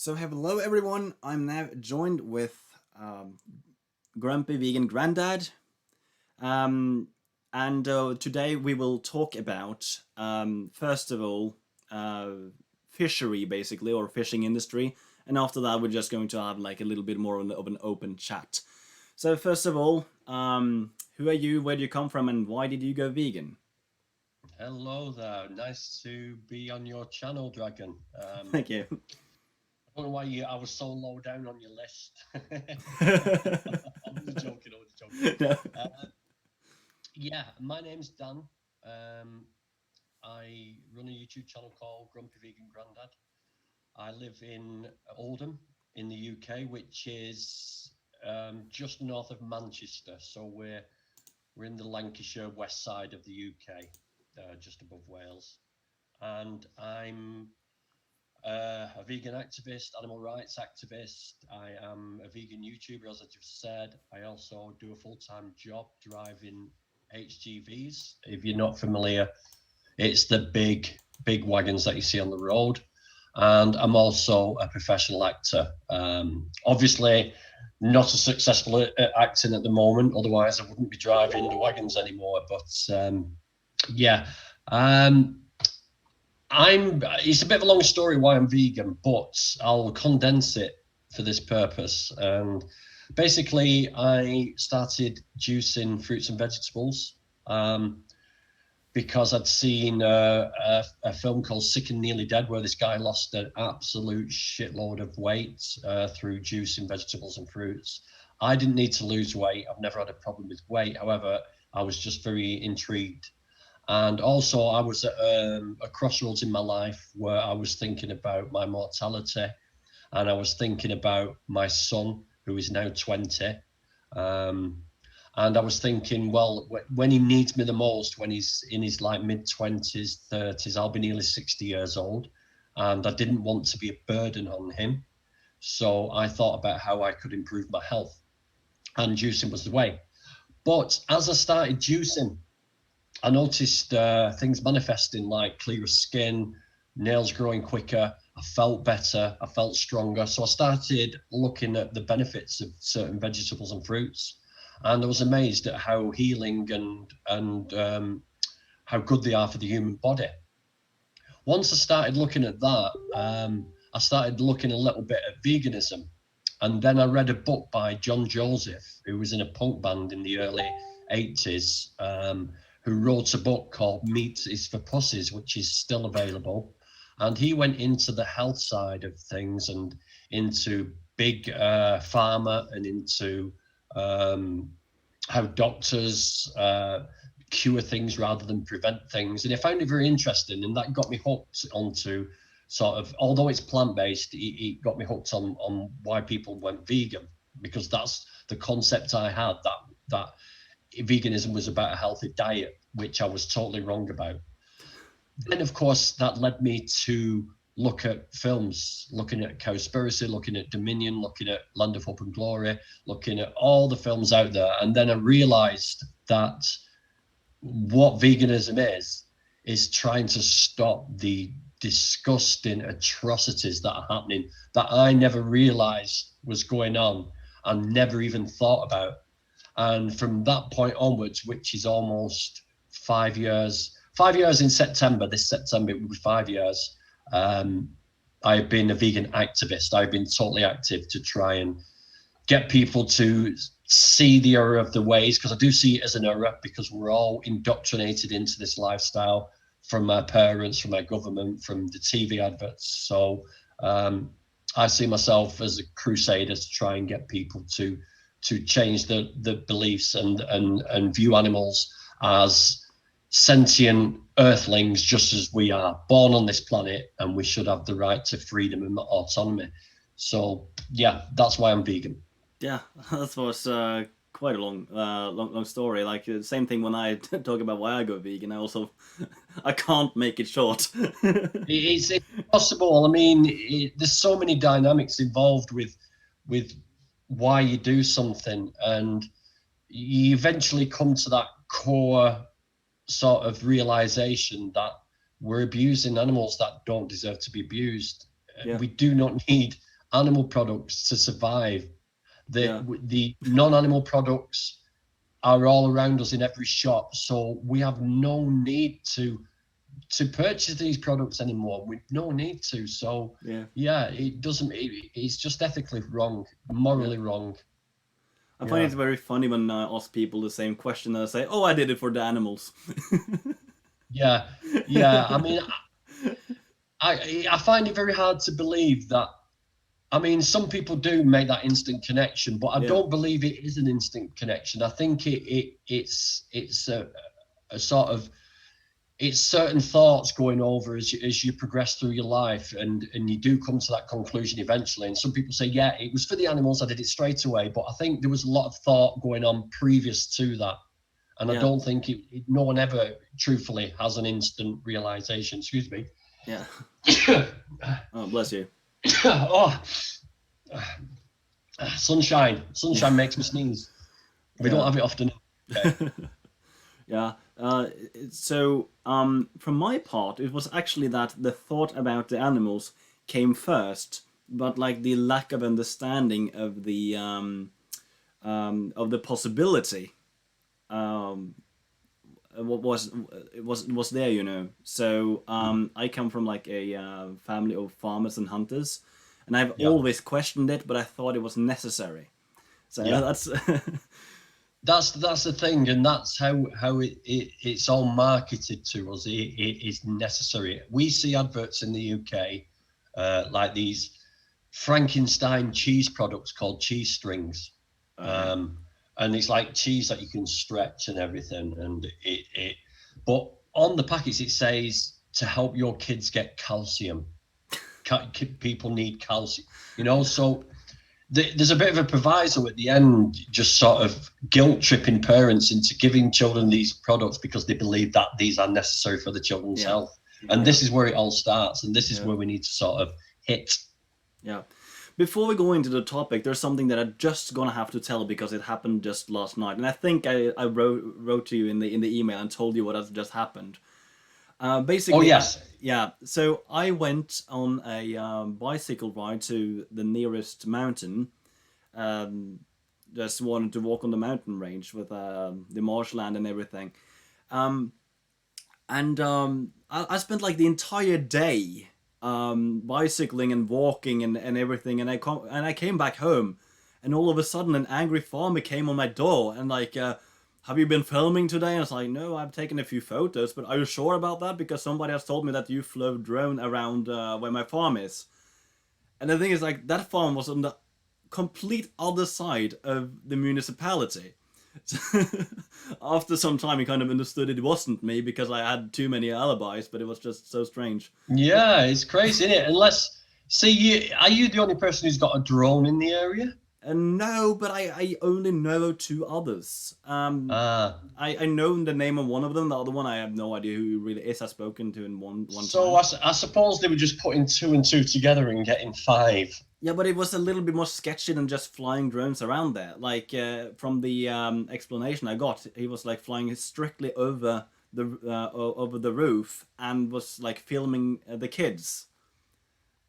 So hello everyone, I'm now joined with Grumpy Vegan Grandad. And today we will talk about, first of all, fishery basically, or fishing industry. And after that, we're just going to have like a little bit more of an open chat. So first of all, who are you, where do you come from, and why did you go vegan? Hello there. Nice to be on your channel, Dragon. Thank you. I don't know why I was so low down on your list. I'm only joking. I'm only joking. No. Yeah, my name's Dan. Um, I run a YouTube channel called Grumpy Vegan Grandad. I live in Oldham in the UK, which is just north of Manchester. So we're in the Lancashire west side of the UK, just above Wales. And I'm a vegan activist, animal rights activist. I am a vegan YouTuber, as I just said. I also do a full-time job driving HGVs. If you're not familiar, it's the big wagons that you see on the road. And I'm also a professional actor. Obviously, not as successful at acting at the moment. Otherwise, I wouldn't be driving the wagons anymore. But yeah. Um, it's a bit of a long story why I'm vegan, but I'll condense it for this purpose. And basically, I started juicing fruits and vegetables because I'd seen a film called Sick and Nearly Dead, where this guy lost an absolute shitload of weight through juicing vegetables and fruits. I didn't need to lose weight. I've never had a problem with weight. However, I was just very intrigued. And also, I was at a crossroads in my life where I was thinking about my mortality, and I was thinking about my son, who is now 20. And I was thinking, well, when he needs me the most, when he's in his like mid-20s, 30s, I'll be nearly 60 years old. And I didn't want to be a burden on him. So I thought about how I could improve my health, and juicing was the way. But as I started juicing, I noticed things manifesting like clearer skin, nails growing quicker. I felt better. I felt stronger. So I started looking at the benefits of certain vegetables and fruits, and I was amazed at how healing and how good they are for the human body. Once I started looking at that, I started looking a little bit at veganism, and then I read a book by John Joseph, who was in a punk band in the early 80s. Who wrote a book called Meat is for Pussies, which is still available. And he went into the health side of things and into big pharma and into how doctors cure things rather than prevent things. And I found it very interesting, and that got me hooked onto sort of, although it's plant-based, it got me hooked on why people went vegan, because that's the concept I had, that veganism was about a healthy diet, which I was totally wrong about. Then, of course, that led me to look at films, looking at Seaspiracy, looking at Dominion, looking at Land of Hope and Glory, looking at all the films out there. And then I realized that what veganism is trying to stop the disgusting atrocities that are happening that I never realized was going on and never even thought about. And from that point onwards, which is almost 5 years in September, this September it will be 5 years, I've been a vegan activist. I've been totally active to try and get people to see the error of the ways, because I do see it as an error, because we're all indoctrinated into this lifestyle from our parents, from our government, from the TV adverts. So I see myself as a crusader to try and get people to change the beliefs and view animals as sentient earthlings, just as we are, born on this planet, and we should have the right to freedom and autonomy. So yeah, that's why I'm vegan. Yeah, that was quite a long story. Like the same thing when I talk about why I go vegan. I also I can't make it short. It's impossible. I mean, there's so many dynamics involved with why you do something, and you eventually come to that core sort of realization that we're abusing animals that don't deserve to be abused. Yeah. We do not need animal products to survive. Yeah. The non-animal products are all around us in every shop, so we have no need to purchase these products anymore. We've no need to. So Yeah. yeah, it doesn't. It's just ethically wrong, Yeah. morally wrong. I find Yeah, it very funny when I ask people the same question and I say, "Oh, I did it for the animals." yeah, yeah. I mean, I find it very hard to believe that. I mean, some people do make that instant connection, but I Yeah. don't believe it is an instant connection. I think it's a sort of, it's certain thoughts going over as you progress through your life, and you do come to that conclusion eventually. And some people say, yeah, it was for the animals, I did it straight away, but I think there was a lot of thought going on previous to that, and I Yeah. don't think no one ever truthfully has an instant realization. Excuse me. Yeah. Oh, bless you. Oh, sunshine makes me sneeze. We don't Yeah. have it often. Okay. Yeah. So, from my part, it was actually that the thought about the animals came first, but like the lack of understanding of the possibility um, what was there, you know. So I come from like a family of farmers and hunters, and I've Yeah, always questioned it, but I thought it was necessary. So yeah. that's That's the thing, and that's how it's all marketed to us. It is necessary. We see adverts in the UK, like these Frankenstein cheese products called cheese strings, yeah. and it's like cheese that you can stretch and everything. And but on the packets it says to help your kids get calcium. People need calcium, so there's a bit of a proviso at the end, just sort of guilt tripping parents into giving children these products because they believe that these are necessary for the children's Yeah. health. And Yeah. this is where it all starts, and this is Yeah. where we need to sort of hit. Yeah. Before we go into the topic, there's something that I'm just gonna have to tell because it happened just last night, and I think I wrote to you in the email and told you what has just happened. Oh Basically, yes. yeah. So I went on a bicycle ride to the nearest mountain. Um, just wanted to walk on the mountain range with the marshland and everything. Um, and I spent like the entire day bicycling and walking and everything, and I came back home, and all of a sudden an angry farmer came on my door and like, have you been filming today? And I was like, no, I've taken a few photos, but are you sure about that? Because somebody has told me that you flew drone around where my farm is. And the thing is, like, that farm was on the complete other side of the municipality. After some time, he kind of understood it wasn't me because I had too many alibis, but it was just so strange. Yeah, it's crazy, isn't it? Unless, see, are you the only person who's got a drone in the area? And no, but I only know two others. Ah, I know the name of one of them. The other one, I have no idea who he really is. I've spoken to in one so time. I suppose they were just putting two and two together and getting five. Yeah, but it was a little bit more sketchy than just flying drones around there. Like from the explanation I got, he was like flying strictly over the roof and was like filming the kids.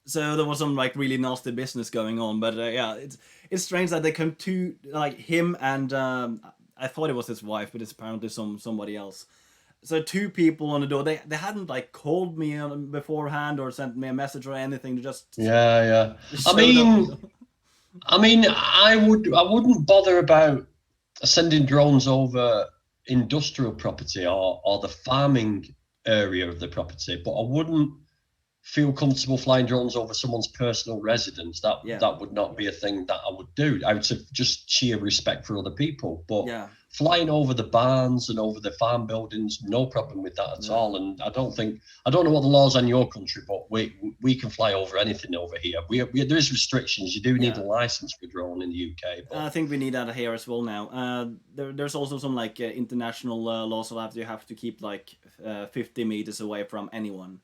So there was some like really nasty business going on. But yeah, it's strange that they come to like him and I thought it was his wife, but it's apparently somebody else. So two people on the door. They hadn't like called me beforehand or sent me a message or anything. They just Yeah, yeah. I showed up. mean, I wouldn't bother about sending drones over industrial property or the farming area of the property, but I wouldn't feel comfortable flying drones over someone's personal residence. That Yeah, that would not be a thing that I would do out of just sheer respect for other people. But yeah, flying over the barns and over the farm buildings, no problem with that at yeah. all. And I don't know what the laws are in your country, but we can fly over anything over here. There is restrictions. You do need a Yeah. license for a drone in the UK, but I think we need that here as well now. There's also some like international laws that you have to keep like 50 meters away from anyone.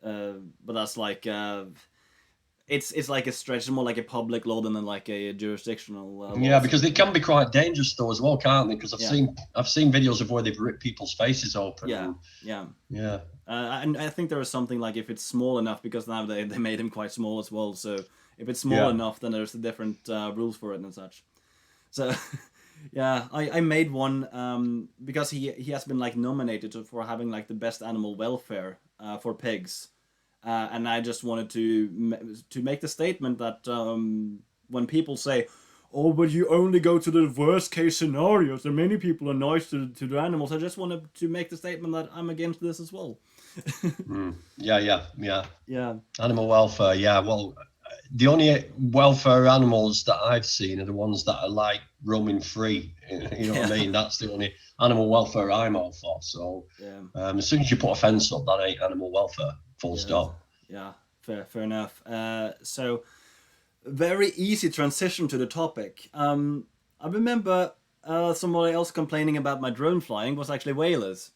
But that's like it's like a stretch, more like a public law than like a jurisdictional law. Yeah, because they can be quite dangerous though as well, can't they? Because I've seen videos of where they've ripped people's faces open. Yeah, And, yeah. yeah. And I think there is something like if it's small enough, because now they made him quite small as well. So if it's small Yeah. enough, then there's different rules for it and such. So yeah, I made one because he has been like nominated for having like the best animal welfare for pigs, and I just wanted to make the statement that when people say, "Oh, but you only go to the worst case scenarios," and many people are nice to the animals. I just wanted to make the statement that I'm against this as well. Yeah. Yeah. Animal welfare. Yeah. Well, the only welfare animals that I've seen are the ones that are like roaming free. You know what I mean? That's the only animal welfare I'm all for. So Yeah. as soon as you put a fence up, that ain't animal welfare. Full stop. Yeah. Fair enough. So very easy transition to the topic. I remember somebody else complaining about my drone flying was actually whalers.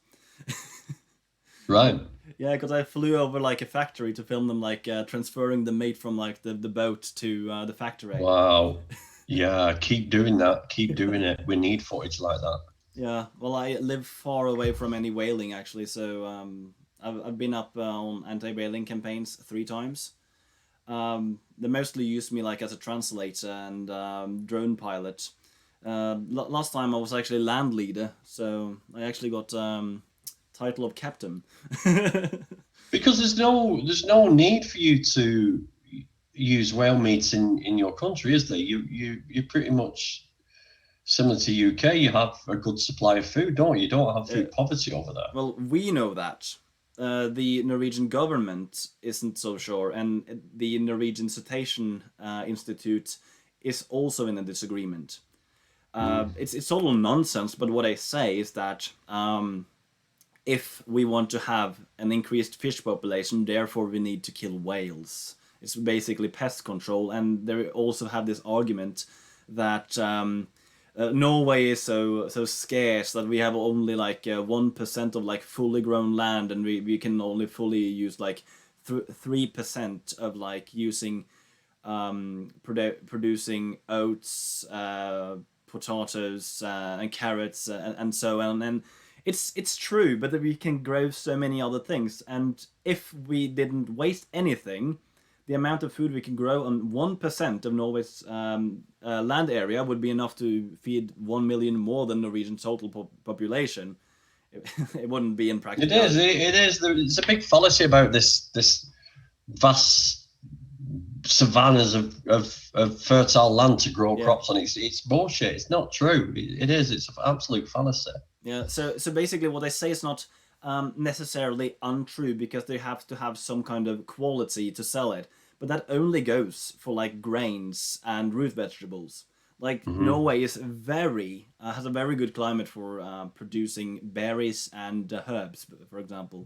Right. Yeah, because I flew over like a factory to film them like transferring the meat from like the boat to the factory. Wow. Yeah, keep doing that. Keep doing it. We need footage like that. Yeah, well, I live far away from any whaling actually, so I've been up on anti-whaling campaigns 3 times. They mostly used me like as a translator and drone pilot. Last time I was actually land leader, so I actually got title of captain. Because there's no need for you to use whale meats in your country, is there? You're pretty much similar to UK. You have a good supply of food, don't you? You don't have food poverty over there. Well, we know that. The Norwegian government isn't so sure, and the Norwegian Cetacean Institute is also in a disagreement. It's total nonsense, but what I say is that if we want to have an increased fish population, therefore we need to kill whales. It's basically pest control, and they also have this argument that Norway is so scarce that we have only like 1% of like fully grown land, and we can only fully use like 3% of like using producing oats, potatoes, and carrots, and so on. And it's true, but that we can grow so many other things. And if we didn't waste anything, the amount of food we can grow on 1% of Norway's land area would be enough to feed 1 million more than Norwegian's total population. It wouldn't be impractical. It is. There's a big fallacy about this vast savannas of fertile land to grow crops on. It's bullshit. It's not true. It is. It's an absolute fallacy. Yeah. So basically, what they say is not necessarily untrue, because they have to have some kind of quality to sell it. But that only goes for like grains and root vegetables. Like Norway is has a very good climate for producing berries and herbs, for example.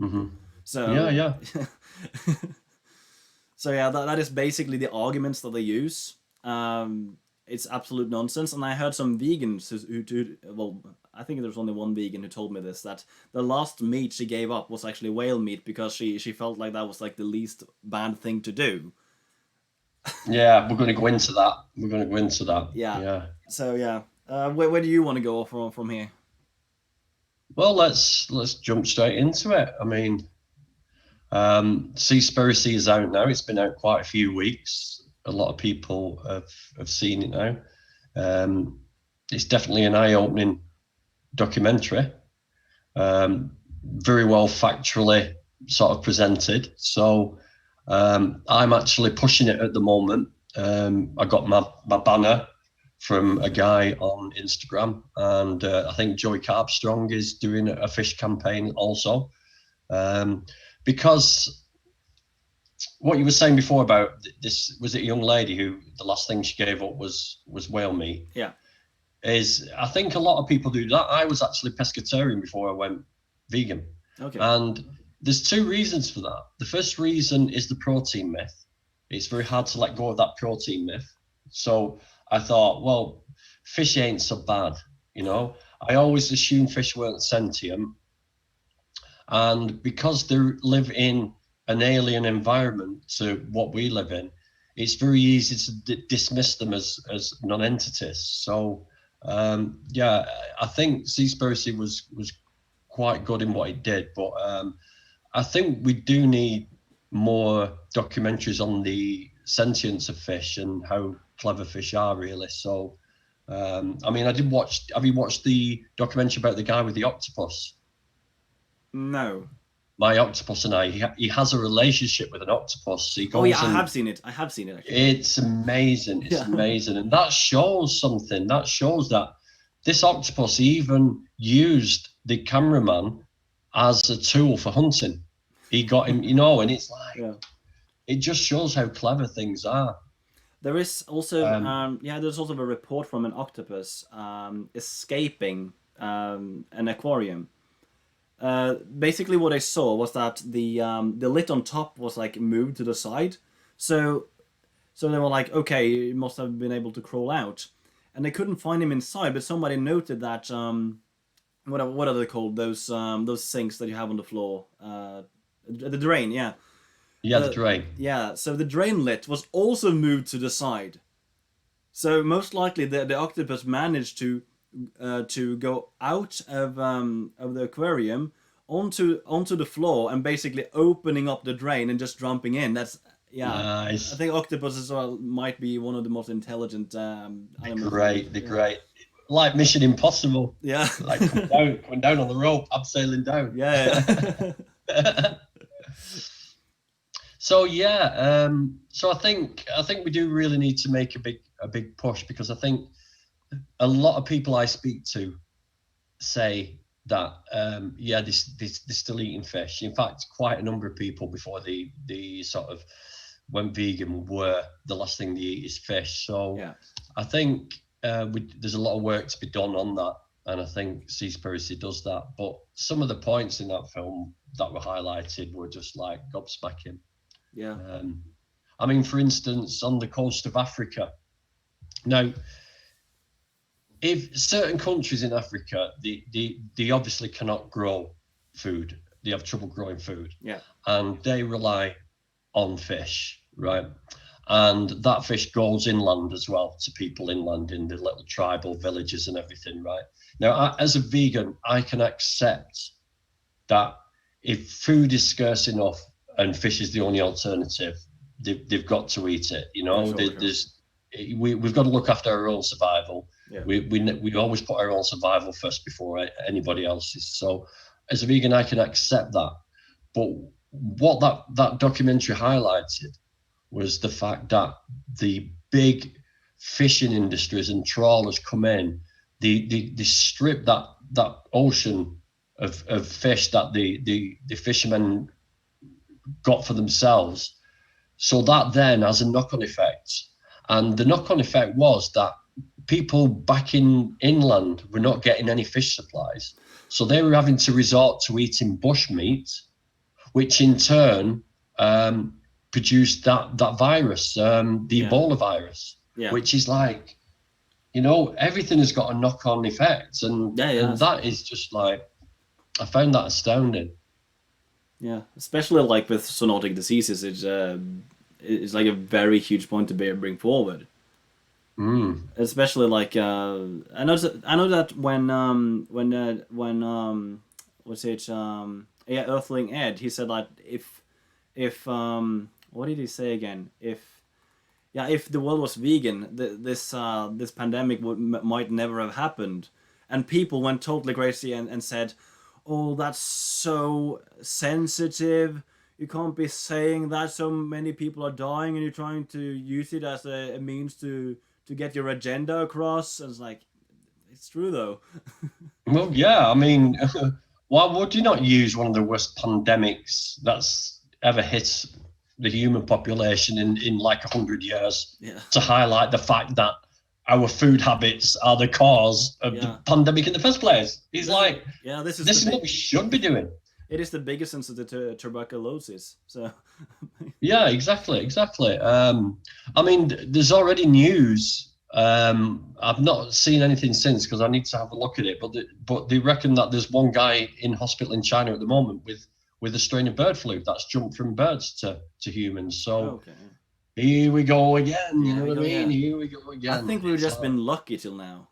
So yeah. So yeah, that is basically the arguments that they use. It's absolute nonsense. And I heard some vegans who well, I think there's only one vegan who told me this, that the last meat she gave up was actually whale meat, because she felt like that was like the least bad thing to do. Yeah, we're going to go into that. Yeah. So yeah, where do you want to go from here? Well, let's jump straight into it. I mean, Seaspiracy is out now. It's been out quite a few weeks. A lot of people have seen it now. It's definitely an eye-opening documentary. Very well factually sort of presented. So I'm actually pushing it at the moment. I got my banner from a guy on Instagram, and I think Joey Carbstrong is doing a fish campaign also. Because what you were saying before about this, was it a young lady who the last thing she gave up was whale meat? Yeah. Is I think a lot of people do that. I was actually pescatarian before I went vegan. Okay. And there's 2 reasons for that. The first reason is the protein myth. It's very hard to let go of that protein myth. So I thought, well, fish ain't so bad, you know. I always assumed fish weren't sentient. And because they live in an alien environment to what we live in, it's very easy to dismiss them as non-entities. So yeah, I think Seaspiracy was quite good in what it did, but I think we do need more documentaries on the sentience of fish and how clever fish are, really. So I mean, have you watched the documentary about the guy with the octopus? No. My octopus and I, he has a relationship with an octopus. He goes Oh yeah, I and have seen it. I have seen it actually. it's amazing. It's Yeah. amazing. And that shows something. That shows that this octopus even used the cameraman as a tool for hunting. He got him, and it's like, Yeah. it just shows how clever things are. There is also, Um, there's also a report from an octopus escaping an aquarium. Basically, what I saw was that the lid on top was like moved to the side, so they were like, okay, he must have been able to crawl out, and they couldn't find him inside. But somebody noted that what are they called? Those sinks that you have on the floor, the drain, yeah. yeah, the drain. Yeah, so the drain lid was also moved to the side. So most likely the octopus managed to go out of the aquarium onto the floor and basically opening up the drain and just jumping in. That's yeah. Nice. I think octopuses might be one of the most intelligent animals. Great, they're Yeah. great. Like Mission Impossible. Yeah. Like coming down on the rope, abseiling down. Yeah. So yeah, so I think we do really need to make a big push, because I think a lot of people I speak to say that yeah, they're still eating fish. In fact, quite a number of people before the sort of went vegan were the last thing they eat is fish. So Yeah. I think there's a lot of work to be done on that, and I think Seaspiracy does that. But some of the points in that film that were highlighted were just like gobsmacking. Yeah. I mean, for instance, on the coast of Africa. Now, if certain countries in Africa, they obviously cannot grow food. They have trouble growing food. Yeah. And they rely on fish, right? And that fish goes inland as well to people inland in the little tribal villages and everything, right? Now, as a vegan, I can accept that if food is scarce enough and fish is the only alternative, they've got to eat it. We've got to look after our own survival. Yeah. We always put our own survival first before anybody else's. So as a vegan, I can accept that. But what that documentary highlighted was the fact that the big fishing industries and trawlers come in, they strip that ocean of fish that the fishermen got for themselves. So that then has a knock-on effect. And the knock-on effect was that people back inland were not getting any fish supplies. So they were having to resort to eating bush meat, which in turn produced that virus, the Ebola virus, which is like, everything has got a knock-on effect. And that is just like, I found that astounding. Yeah, especially like with zoonotic diseases, it's like a very huge point to bring forward. Especially like I know that when Earthling Ed, he said that if what did he say again? If the world was vegan, this pandemic might never have happened, and people went totally crazy and said, "Oh, that's so sensitive. You can't be saying that. So many people are dying, and you're trying to use it as a means to get your agenda across." And it's like, it's true though. Well, yeah. I mean, why would you not use one of the worst pandemics that's ever hit the human population in like 100 years to highlight the fact that our food habits are the cause of the pandemic in the first place? He's like, this is what we should be doing. It is the biggest since the tuberculosis. So yeah, exactly. I mean, there's already news. I've not seen anything since because I need to have a look at it. But they reckon that there's one guy in hospital in China at the moment with a strain of bird flu that's jumped from birds to humans. So Here we go again. You Here know we what I go mean? again. Here we go I again. think we've It's just like, been lucky till now,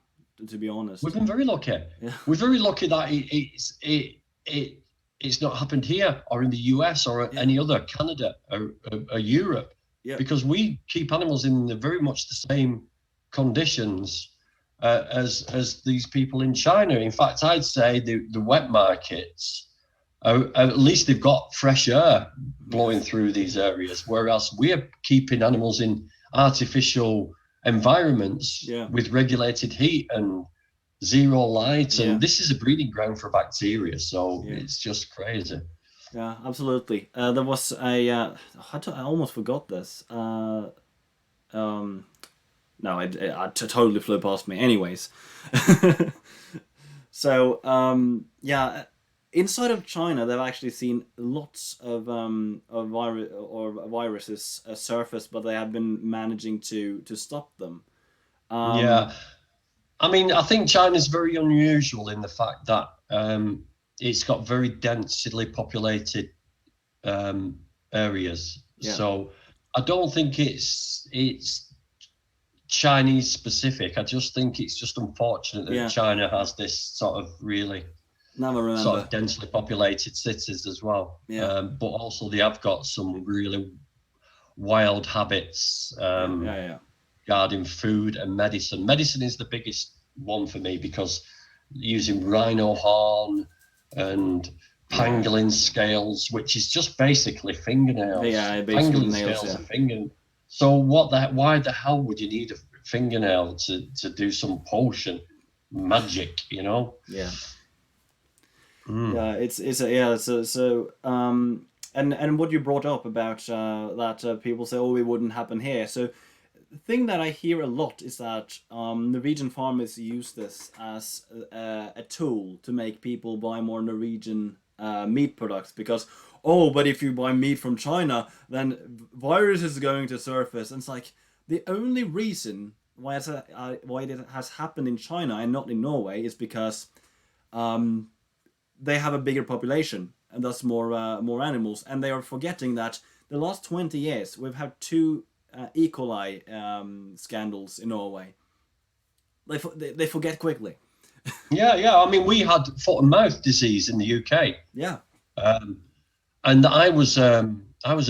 to be we've honest. been very lucky. Yeah. We're very lucky that it's not happened here or in the US or Yeah. any other Canada or Europe, Yeah. because we keep animals in very much the same conditions as these people in China. In fact, I'd say the wet markets, at least they've got fresh air blowing Yes. through these areas, whereas we're keeping animals in artificial environments Yeah. with regulated heat and zero light, Yeah. and this is a breeding ground for bacteria, so Yeah. it's just crazy. Yeah. Absolutely. There was a. I almost forgot this. Um. No, totally flew past me. Anyways. So yeah, inside of China, they've actually seen lots of viruses surface, but they have been managing to stop them. Yeah, Um, I mean, I think China's very unusual in the fact that it's got very densely populated um, areas. yeah, So I don't think it's Chinese specific. I just think it's just unfortunate that yeah. China has this sort of really Now I sort remember. of densely populated cities as well. Yeah, But also they have got some really wild habits yeah, yeah, yeah, regarding food and medicine. Medicine is the biggest one for me because using rhino horn and yeah, pangolin scales, which is just basically fingernails. yeah. Basically Pangolin nails. scales Yeah, are finger. So why the hell would you need a fingernail to do some potion magic, you know? yeah, Mm. yeah. It's yeah. And what you brought up about that people say, oh, it wouldn't happen here. So the thing that I hear a lot is that Norwegian farmers use this as a tool to make people buy more Norwegian meat products because, oh, but if you buy meat from China, then virus is going to surface. And it's like the only reason why it has happened in China and not in Norway is because um, they have a bigger population and thus more animals, and they are forgetting that the last 20 years we've had two E. coli scandals in Norway. They forget quickly. Yeah. I mean, we had foot and mouth disease in the UK, Yeah, um, and I was a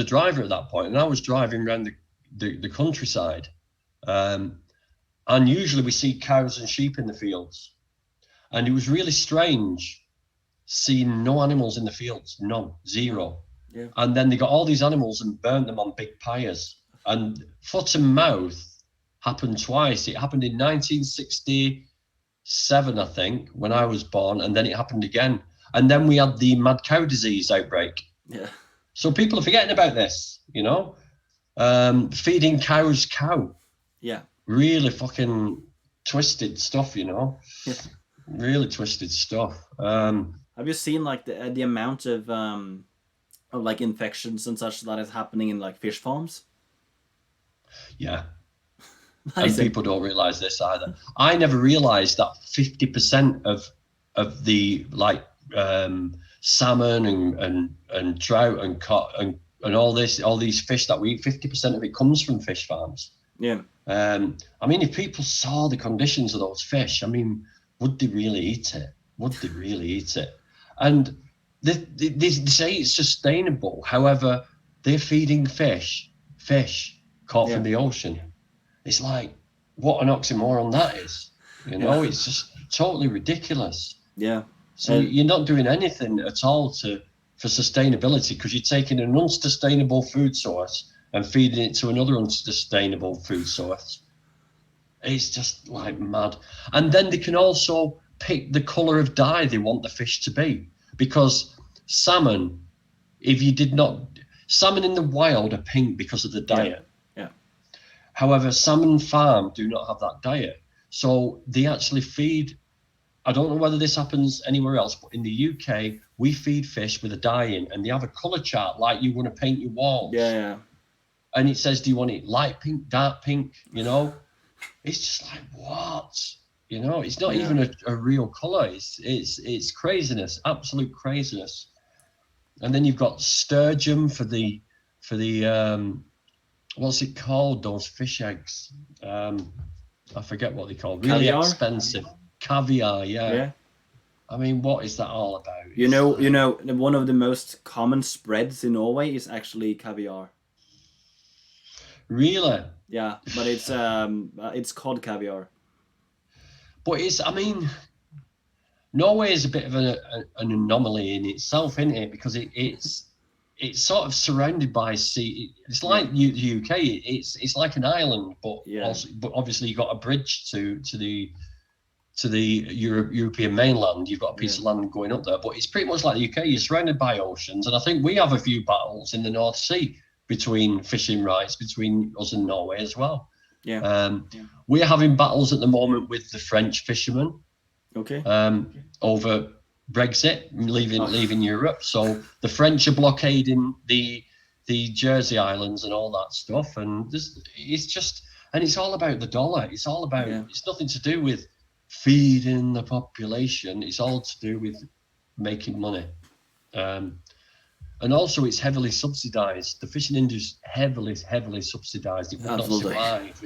driver at that point, and I was driving around the countryside, um, and usually we see cows and sheep in the fields, and it was really strange seeing no animals in the fields, none, no, zero. yeah, And then they got all these animals and burnt them on big pyres. And foot and mouth happened twice. It happened in 1967, I think, when I was born, and then it happened again. And then we had the mad cow disease outbreak. yeah, So people are forgetting about this, you know, feeding cows cow. yeah, Really fucking twisted stuff, you know, yeah. really twisted stuff. Have you seen like the amount of like infections and such that is happening in like fish farms? Yeah. That And is people don't realize this either. I never realized that 50% of the like salmon and trout and cod and all these fish that we eat, 50% of it comes from fish farms. yeah, I mean, if people saw the conditions of those fish, I mean, would they really eat it? Would they really eat it? And they say it's sustainable. However, they're feeding fish caught yeah, from the ocean. It's like, what an oxymoron that is. You know, yeah, it's just totally ridiculous. yeah, So and you're not doing anything at all for sustainability because you're taking an unsustainable food source and feeding it to another unsustainable food source. It's just like mad. And then they can also pick the color of dye they want the fish to be, because salmon, if you did not, salmon in the wild are pink because of the yeah, diet. yeah, However, salmon farm do not have that diet. So they actually feed, I don't know whether this happens anywhere else, but in the UK, we feed fish with a dye in, and they have a color chart like you want to paint your walls. yeah, And it says, do you want it light pink, dark pink, you know? It's just like, what? You know, it's not yeah, even a real color. It's craziness, absolute craziness. And then you've got sturgeon for the what's it called? Those fish eggs. I forget what they call. Really Caviar? expensive caviar. Yeah. Yeah. I mean, what is that all about? You know, one of the most common spreads in Norway is actually caviar. Really? Yeah, but it's called caviar. But it's, I mean, Norway is a bit of an anomaly in itself, isn't it? Because it's sort of surrounded by sea. It's like Yeah. the UK. It's like an island, but Yeah. also, but obviously you got a bridge to the European mainland. You've got a piece Yeah. of land going up there, but it's pretty much like the UK. You're surrounded by oceans, and I think we have a few battles in the North Sea between fishing rights between us and Norway as well. Yeah. We're having battles at the moment with the French fishermen. Okay. Over Brexit, Oh. leaving Europe. So the French are blockading the Jersey Islands and all that stuff, and it's all about the dollar. It's all about It's nothing to do with feeding the population. It's all to do with making money, and also it's heavily subsidized. The fishing industry is heavily subsidized. It would not survive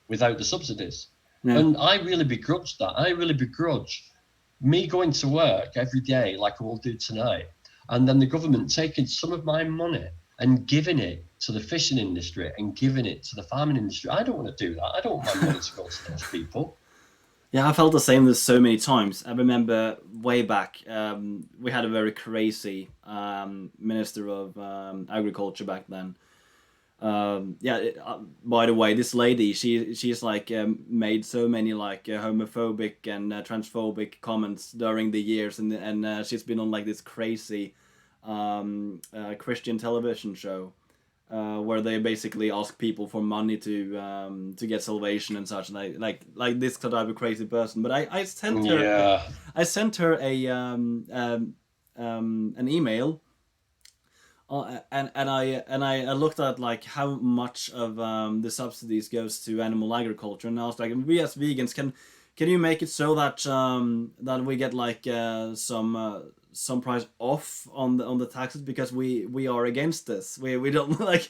without the subsidies. Yeah. And I really begrudge that. I really begrudge me going to work every day like I will do tonight, and then the government taking some of my money and giving it to the fishing industry and giving it to the farming industry. I don't want to do that. I don't want my money to go to those people. Yeah, I felt the same this so many times. I remember way back, we had a very crazy minister of agriculture back then. By the way, this lady, she's like made so many like homophobic and transphobic comments during the years, and she's been on like this crazy Christian television show where they basically ask people for money to get salvation and such, and like this type of crazy person. But I sent her I sent her a an email. And I looked at like how much of the subsidies goes to animal agriculture, and I was like, we as vegans can you make it so that that we get like some price off on the taxes, because we are against this. We don't like.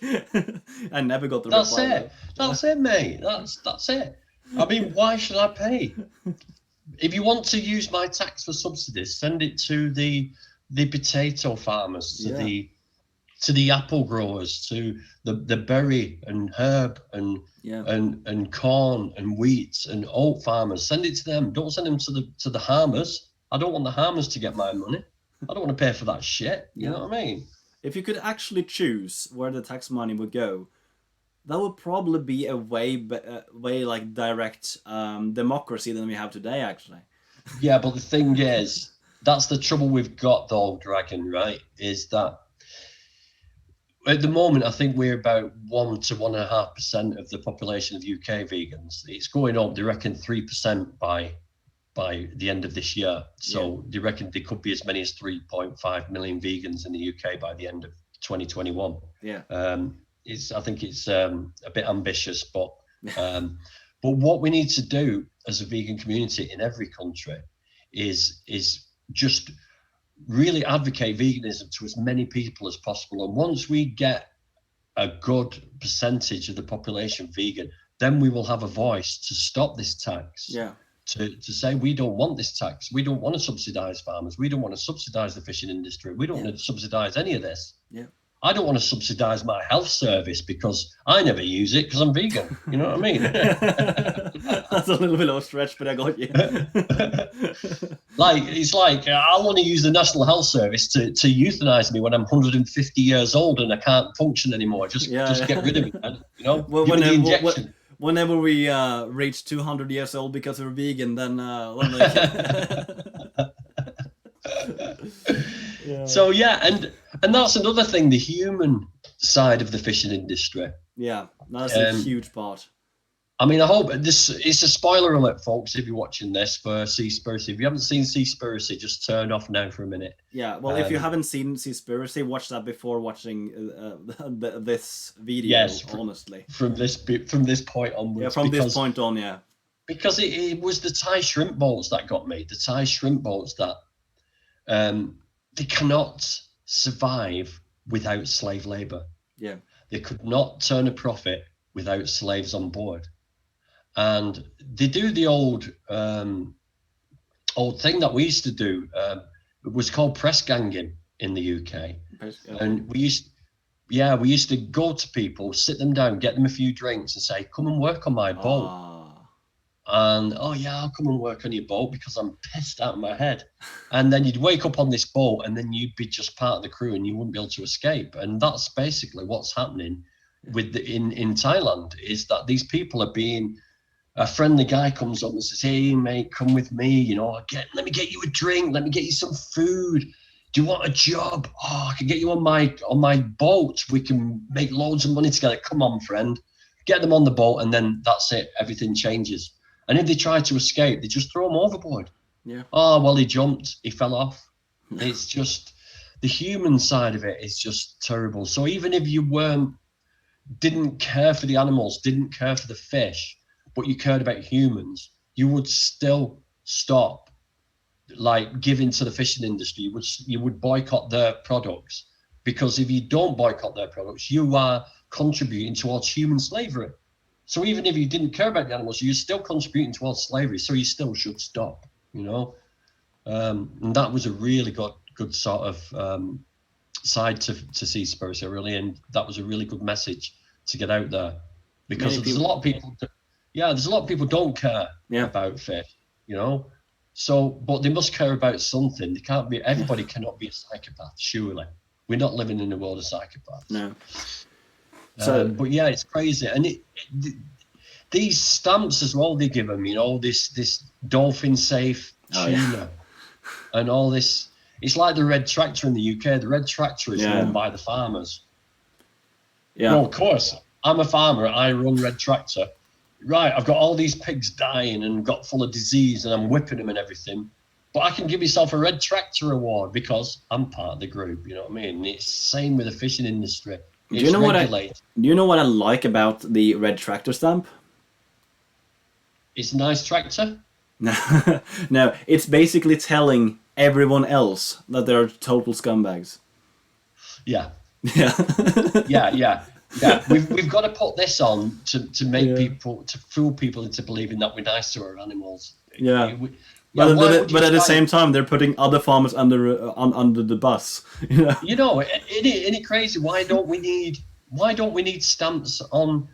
I never got the reply. That's it, mate. That's it. I mean, why should I pay? If you want to use my tax for subsidies, send it to the potato farmers, to the apple growers, to the berry and herb and corn and wheat and oat farmers. Send it to them. Don't send them to the harmers. I don't want the harmers to get my money. I don't want to pay for that shit. You know what I mean? If you could actually choose where the tax money would go, that would probably be a way like direct democracy than we have today, actually. Yeah, but the thing is, that's the trouble we've got though, Dragon, right? Is that at the moment, I think we're about 1 to 1.5% of the population of UK vegans. It's going up. They reckon 3% by the end of this year. So they reckon there could be as many as 3.5 million vegans in the UK by the end of 2021. Yeah. I think it's a bit ambitious, but what we need to do as a vegan community in every country is just really advocate veganism to as many people as possible. And once we get a good percentage of the population vegan, then we will have a voice to stop this tax. Yeah. To say we don't want this tax. We don't want to subsidize farmers. We don't want to subsidize the fishing industry. We don't want to subsidize any of this. Yeah. I don't want to subsidize my health service because I never use it because I'm vegan. You know what I mean? That's a little bit of a stretch, but I got you. It's like I'll only use the National Health Service to euthanize me when I'm 150 years old and I can't function anymore. Just get rid of me, man. You know? Well, whenever we reach 200 years old because we're vegan, then So and that's another thing, the human side of the fishing industry. Yeah, that's a huge part. I mean, I hope this it's a spoiler alert, folks, if you're watching this for Seaspiracy. If you haven't seen Seaspiracy, just turn off now for a minute. Yeah, well, if you haven't seen Seaspiracy, watch that before watching this video. Yes, honestly. From this point onwards. Yeah, from this point on, yeah. Because it was the Thai shrimp boats that got me. The Thai shrimp boats that they cannot survive without slave labor. Yeah. They could not turn a profit without slaves on board. And they do the old thing that we used to do. It was called press ganging in the UK. And we used to go to people, sit them down, get them a few drinks and say, come and work on my boat. And, oh yeah, I'll come and work on your boat because I'm pissed out of my head. And then you'd wake up on this boat and then you'd be just part of the crew and you wouldn't be able to escape. And that's basically what's happening in Thailand, is that these people are being, a friendly guy comes up and says, hey mate, come with me, you know, let me get you a drink, let me get you some food. Do you want a job? Oh, I can get you on my boat. We can make loads of money together. Come on, friend. Get them on the boat, and then that's it. Everything changes. And if they try to escape, they just throw them overboard. Yeah. Oh, well, he jumped. He fell off. It's just, the human side of it is just terrible. So even if you didn't care for the animals, didn't care for the fish, but you cared about humans, you would still stop like giving to the fishing industry. You would boycott their products, because if you don't boycott their products, you are contributing towards human slavery. So even if you didn't care about the animals, you're still contributing towards slavery. So you still should stop, you know. And that was a really good sort of side to Seaspiracy, really, and that was a really good message to get out there, because there's a lot of people. There's a lot of people don't care about fish, you know. So, but they must care about something. They can't be. Everybody cannot be a psychopath. Surely, we're not living in a world of psychopaths. No. So, but yeah, it's crazy, and these stamps as well. They give them, you know, this dolphin safe tuna, and all this. It's like the red tractor in the UK. The red tractor is run by the farmers. Yeah. No, of course, I'm a farmer. I run red tractor. Right, I've got all these pigs dying and got full of disease and I'm whipping them and everything, but I can give myself a red tractor award because I'm part of the group, you know what I mean? It's the same with the fishing industry. Do you know what I like about the red tractor stamp? It's a nice tractor? No, it's basically telling everyone else that they're total scumbags. Yeah. Yeah. Yeah. We've got to put this on to make people, to fool people into believing that we're nice to our animals. Yeah. But at the same time, they're putting other farmers under the bus. You know, isn't it crazy? Why don't we need stamps on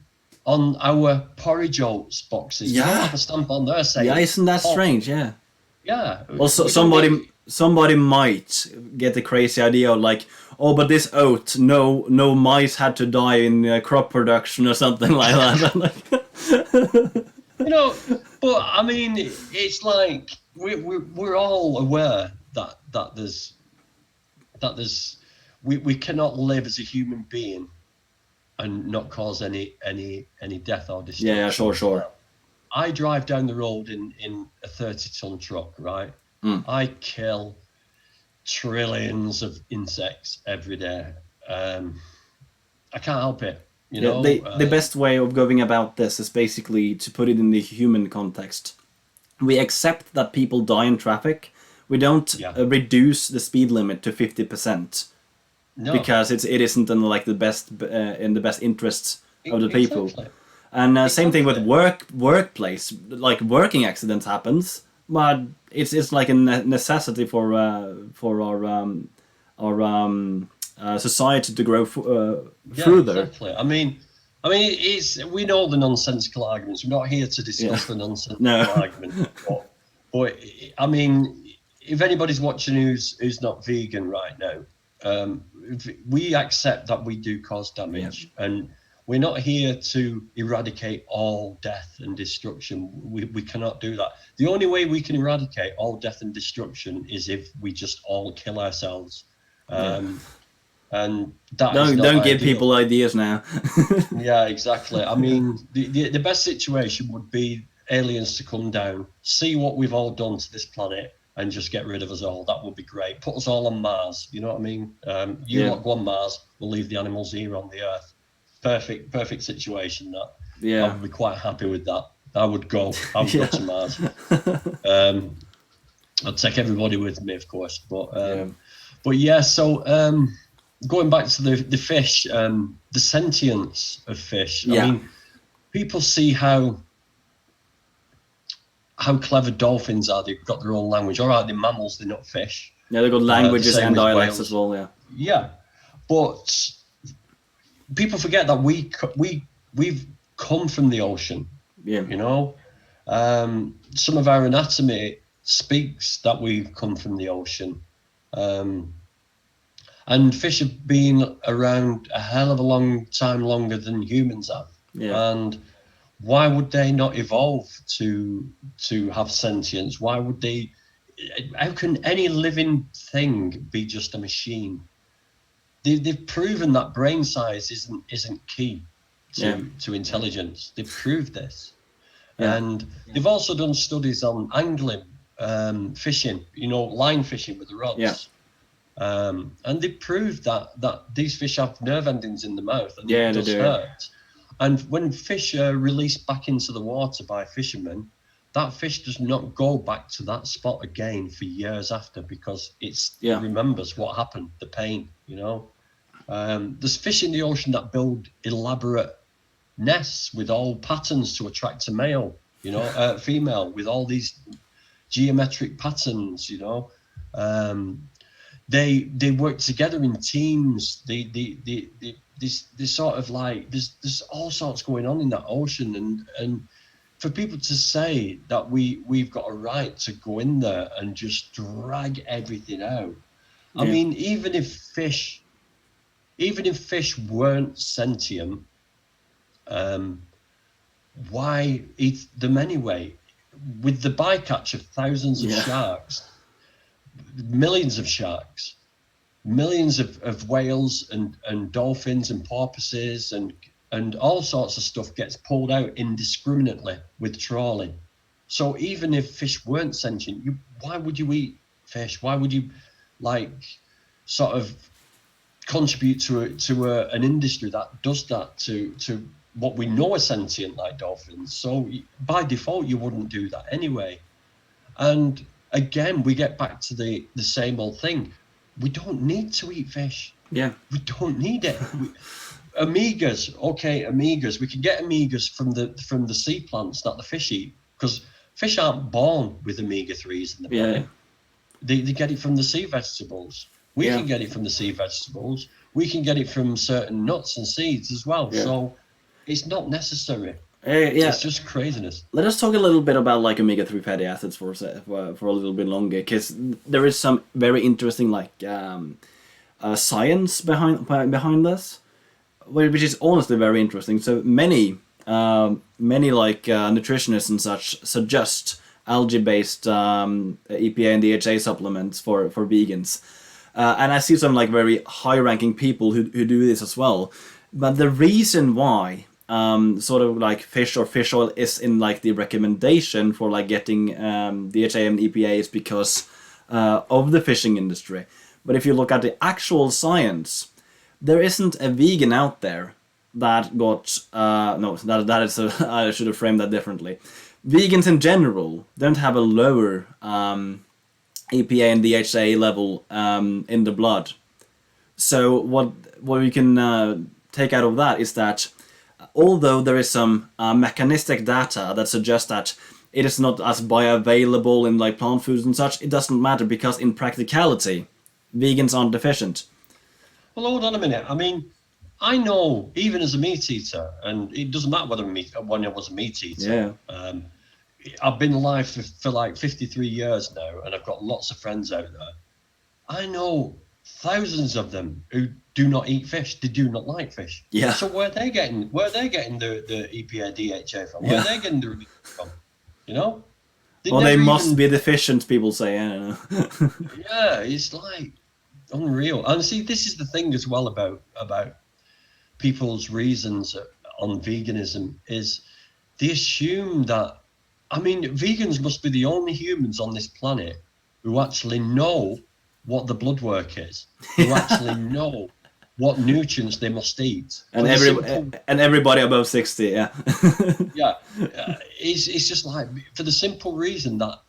our porridge oats boxes? Yeah. We don't have a stamp on there saying. Yeah, isn't that strange? Yeah. Yeah. Also, somebody might get the crazy idea of like, oh, but this oat, no mice had to die in crop production or something like that. You know, but I mean, it's like we're all aware that we cannot live as a human being and not cause any death or destruction. Yeah, sure. I drive down the road in a 30-ton truck, right? I kill trillions of insects every day. I can't help it. You know, the best way of going about this is basically to put it in the human context. We accept that people die in traffic. We don't reduce the speed limit to 50%, because it isn't in like the best in the best interests of the people. Exactly. And same thing with workplace. Like working accidents happens, but it's like a necessity for our society to grow further. Exactly. I mean, we know the nonsensical arguments. We're not here to discuss the nonsensical argument. But I mean, if anybody's watching who's not vegan right now, we accept that we do cause damage, and we're not here to eradicate all death and destruction. We cannot do that. The only way we can eradicate all death and destruction is if we just all kill ourselves. And that don't give people ideas now. Yeah, exactly. I mean, the best situation would be aliens to come down, see what we've all done to this planet, and just get rid of us all. That would be great. Put us all on Mars. You know what I mean? Lot go on Mars. We'll leave the animals here on the Earth. Perfect situation. That. Yeah. I would be quite happy with that. I would go. I would go to Mars. I'd take everybody with me, of course. But yeah. So going back to the fish, the sentience of fish. Yeah. I mean, people see how clever dolphins are. They've got their own language. All right, they're mammals, they're not fish. Yeah, they got The languages same and with dialects whales. as well. Yeah. Yeah, but people forget that we've come from the ocean. Yeah. You know, some of our anatomy speaks that we've come from the ocean. And fish have been around a hell of a long time longer than humans have. Yeah. And why would they not evolve to have sentience? Why would they? How can any living thing be just a machine? They've proven that brain size isn't key to intelligence. They've proved this, and they've also done studies on angling, fishing. You know, line fishing with the rods. Yeah. And they proved that these fish have nerve endings in the mouth, and Yeah, it does they do. hurt. And when fish are released back into the water by fishermen, that fish does not go back to that spot again for years after, because it remembers what happened, the pain. You know, there's fish in the ocean that build elaborate nests with all patterns to attract a male. You know, female with all these geometric patterns. You know. They work together in teams. They sort of like there's all sorts going on in that ocean, and for people to say that we've got a right to go in there and just drag everything out. I mean, even if fish weren't sentient, why eat them anyway? With the bycatch of thousands of sharks, millions of sharks, millions of whales and dolphins and porpoises and all sorts of stuff gets pulled out indiscriminately with trawling. So even if fish weren't sentient, why would you eat fish? Why would you sort of contribute to an industry that does that to what we know are sentient, like dolphins? So by default, you wouldn't do that anyway. And again, we get back to the same old thing. We don't need to eat fish. Yeah. We don't need it. Omegas, okay, omegas. We can get omegas from the sea plants that the fish eat, because fish aren't born with omega-3s in the body. They get it from the sea vegetables. We can get it from the sea vegetables. We can get it from certain nuts and seeds as well. So it's not necessary. It's just craziness. Let us talk a little bit about like omega-3 fatty acids for a little bit longer, because there is some very interesting science behind this, which is honestly very interesting. So many nutritionists and such suggest algae-based EPA and DHA supplements for vegans, and I see some like very high-ranking people who do this as well. But the reason why sort of like fish or fish oil is in like the recommendation for like getting DHA and EPA is because of the fishing industry. But if you look at the actual science, there isn't a vegan out there that got that is I should have framed that differently. Vegans in general don't have a lower EPA and DHA level in the blood. So what we can take out of that is that although there is some mechanistic data that suggests that it is not as bioavailable in like plant foods and such, it doesn't matter, because in practicality, vegans aren't deficient. Well, hold on a minute. I mean, I know even as a meat eater, and it doesn't matter when I was a meat eater. Yeah. I've been alive for like 53 years now, and I've got lots of friends out there. I know thousands of them who do not eat fish. They do not like fish. Yeah. So where are they getting the EPA DHA from? Where are they getting the from? You know? They must be deficient, people say. I don't know. Yeah, it's like unreal. And see, this is the thing as well about people's reasons on veganism is they assume that, I mean, vegans must be the only humans on this planet who actually know what the blood work is, who actually know what nutrients they must eat. And everybody above 60, yeah. Yeah, it's just like, for the simple reason that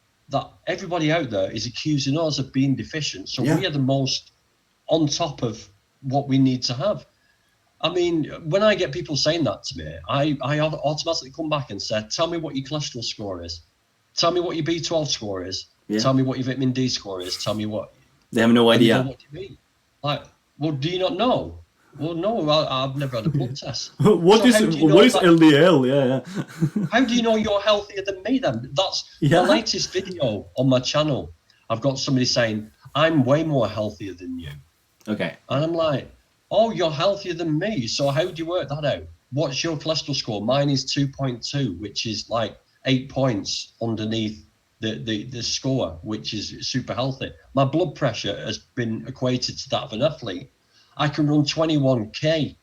everybody out there is accusing us of being deficient. So we are the most on top of what we need to have. I mean, when I get people saying that to me, I automatically come back and say, tell me what your cholesterol score is. Tell me what your B12 score is. Yeah. Tell me what your vitamin D score is. Tell me what. They have no idea. What do you mean? Like, well, do you not know? Well, no, I've never had a blood test. What is LDL? Yeah. How do you know you're healthier than me then? That's the latest video on my channel. I've got somebody saying, I'm way more healthier than you. Okay. And I'm like, oh, you're healthier than me. So how do you work that out? What's your cholesterol score? Mine is 2.2, which is like 8 points underneath the score, which is super healthy. My blood pressure has been equated to that of an athlete. I can run 21K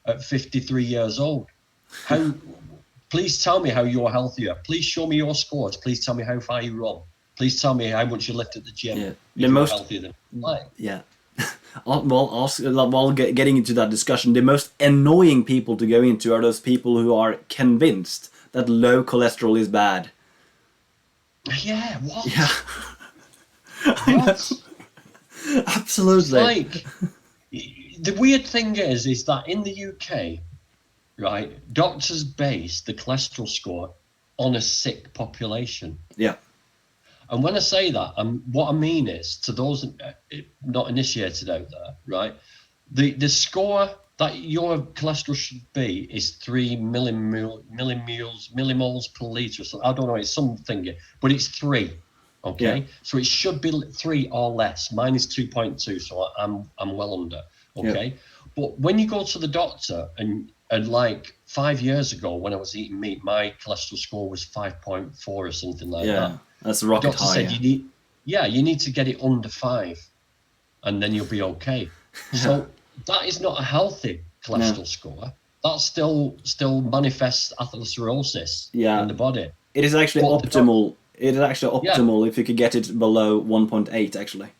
at 53 years old. Please tell me how you're healthier. Please show me your scores. Please tell me how far you run. Please tell me how much you lift at the gym. Yeah. The most healthier than me. Yeah. While getting into that discussion, the most annoying people to go into are those people who are convinced that low cholesterol is bad. Yeah, what? Yeah. I know. Absolutely. Like, the weird thing is that in the UK, right, doctors base the cholesterol score on a sick population. Yeah. And when I say that, what I mean is, to those not initiated out there, right, the score that your cholesterol should be is 3 millimoles per litre. So I don't know, it's something, but it's 3. Okay, yeah. So it should be 3 or less. Mine is 2.2, so I'm well under. Okay, yeah. But when you go to the doctor and like 5 years ago when I was eating meat, my cholesterol score was 5.4 or something like that. Yeah, that's a rocket high. The doctor said you need to get it under 5, and then you'll be okay. So that is not a healthy cholesterol score. That still manifests atherosclerosis in the body. It is actually optimal. It is actually optimal if you could get it below 1.8, actually.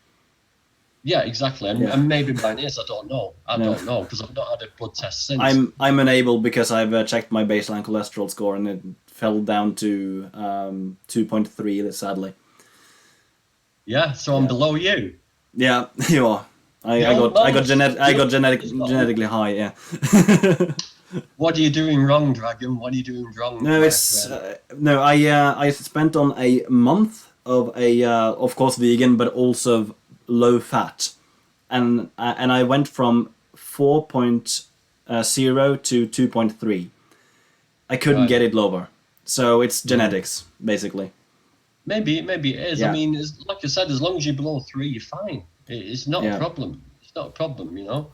Yeah, exactly. And maybe mine is. I don't know. I don't know because I've not had a blood test since. I'm unable because I've checked my baseline cholesterol score and it fell down to 2.3. Sadly. Yeah. So I'm below you. Yeah, you are. I got genetically high. Yeah. What are you doing wrong, Dragon? What are you doing wrong? No, I spent on a month of of course vegan, but also low fat, and I went from 4.0 to 2.3. I couldn't get it lower, so it's genetics basically. Maybe it is. Yeah. I mean, like I said, as long as you're below 3, you're fine. It's not a problem. It's not a problem, you know.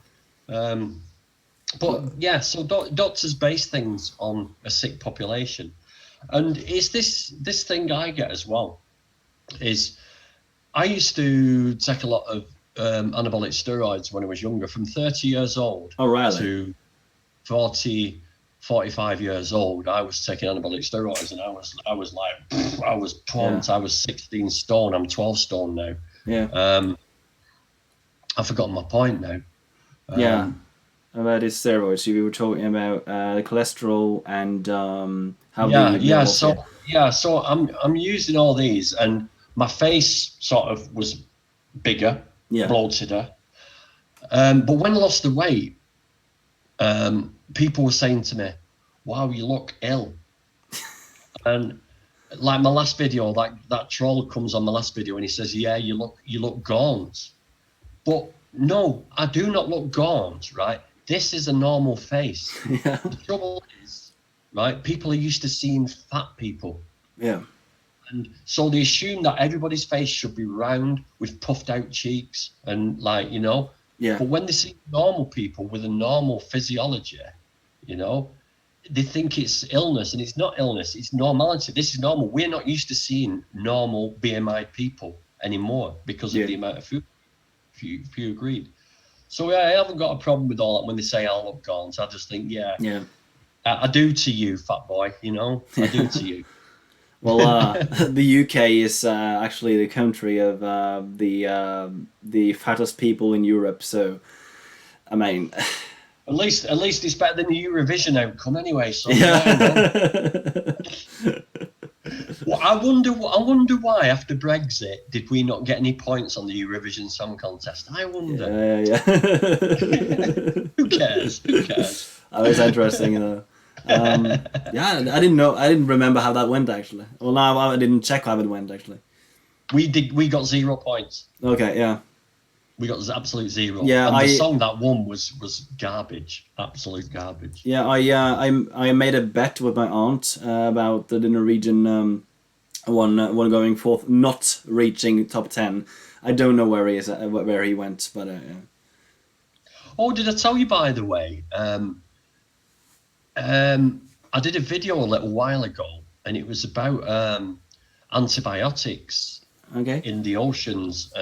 But yeah, so doctors base things on a sick population, and it's this thing I get as well. Is I used to take a lot of anabolic steroids when I was younger, from 30 years old to 40, 45 years old. I was taking anabolic steroids, and I was like, I was pumped. Yeah. I was 16 stone. I'm 12 stone now. Yeah. I've forgotten my point now. About his steroids, we were talking about cholesterol and how. So I'm using all these, and my face sort of was bigger, bloatier. But when I lost the weight, people were saying to me, "Wow, you look ill." And like my last video, that troll comes on my last video, and he says, "Yeah, you look gaunt." But no, I do not look gaunt, right? This is a normal face. Yeah. The trouble is, right, people are used to seeing fat people. Yeah. And so they assume that everybody's face should be round with puffed out cheeks and like, you know. Yeah. But when they see normal people with a normal physiology, you know, they think it's illness, and it's not illness, it's normality. This is normal. We're not used to seeing normal BMI people anymore because of the amount of food. If you agreed. So I haven't got a problem with all that when they say I look gaunt. I just think, I do to you, fat boy, you know, I do to you. Well, the UK is actually the country of the fattest people in Europe. So, I mean, at least it's better than the Eurovision outcome anyway. So I wonder why after Brexit did we not get any points on the Eurovision Song Contest? I wonder. Yeah. Who cares? Who cares? Oh, it's interesting, yeah, I didn't know. I didn't remember how that went actually. Well, now I didn't check how it went actually. We got 0 points. Okay, yeah. We got absolute 0. Yeah, and the song that won was garbage, absolute garbage. Yeah, I made a bet with my aunt about the Norwegian one going forth, not reaching top 10. I don't know where he is, where he went, but yeah. Oh, did I tell you, by the way? I did a video a little while ago, and it was about antibiotics in the oceans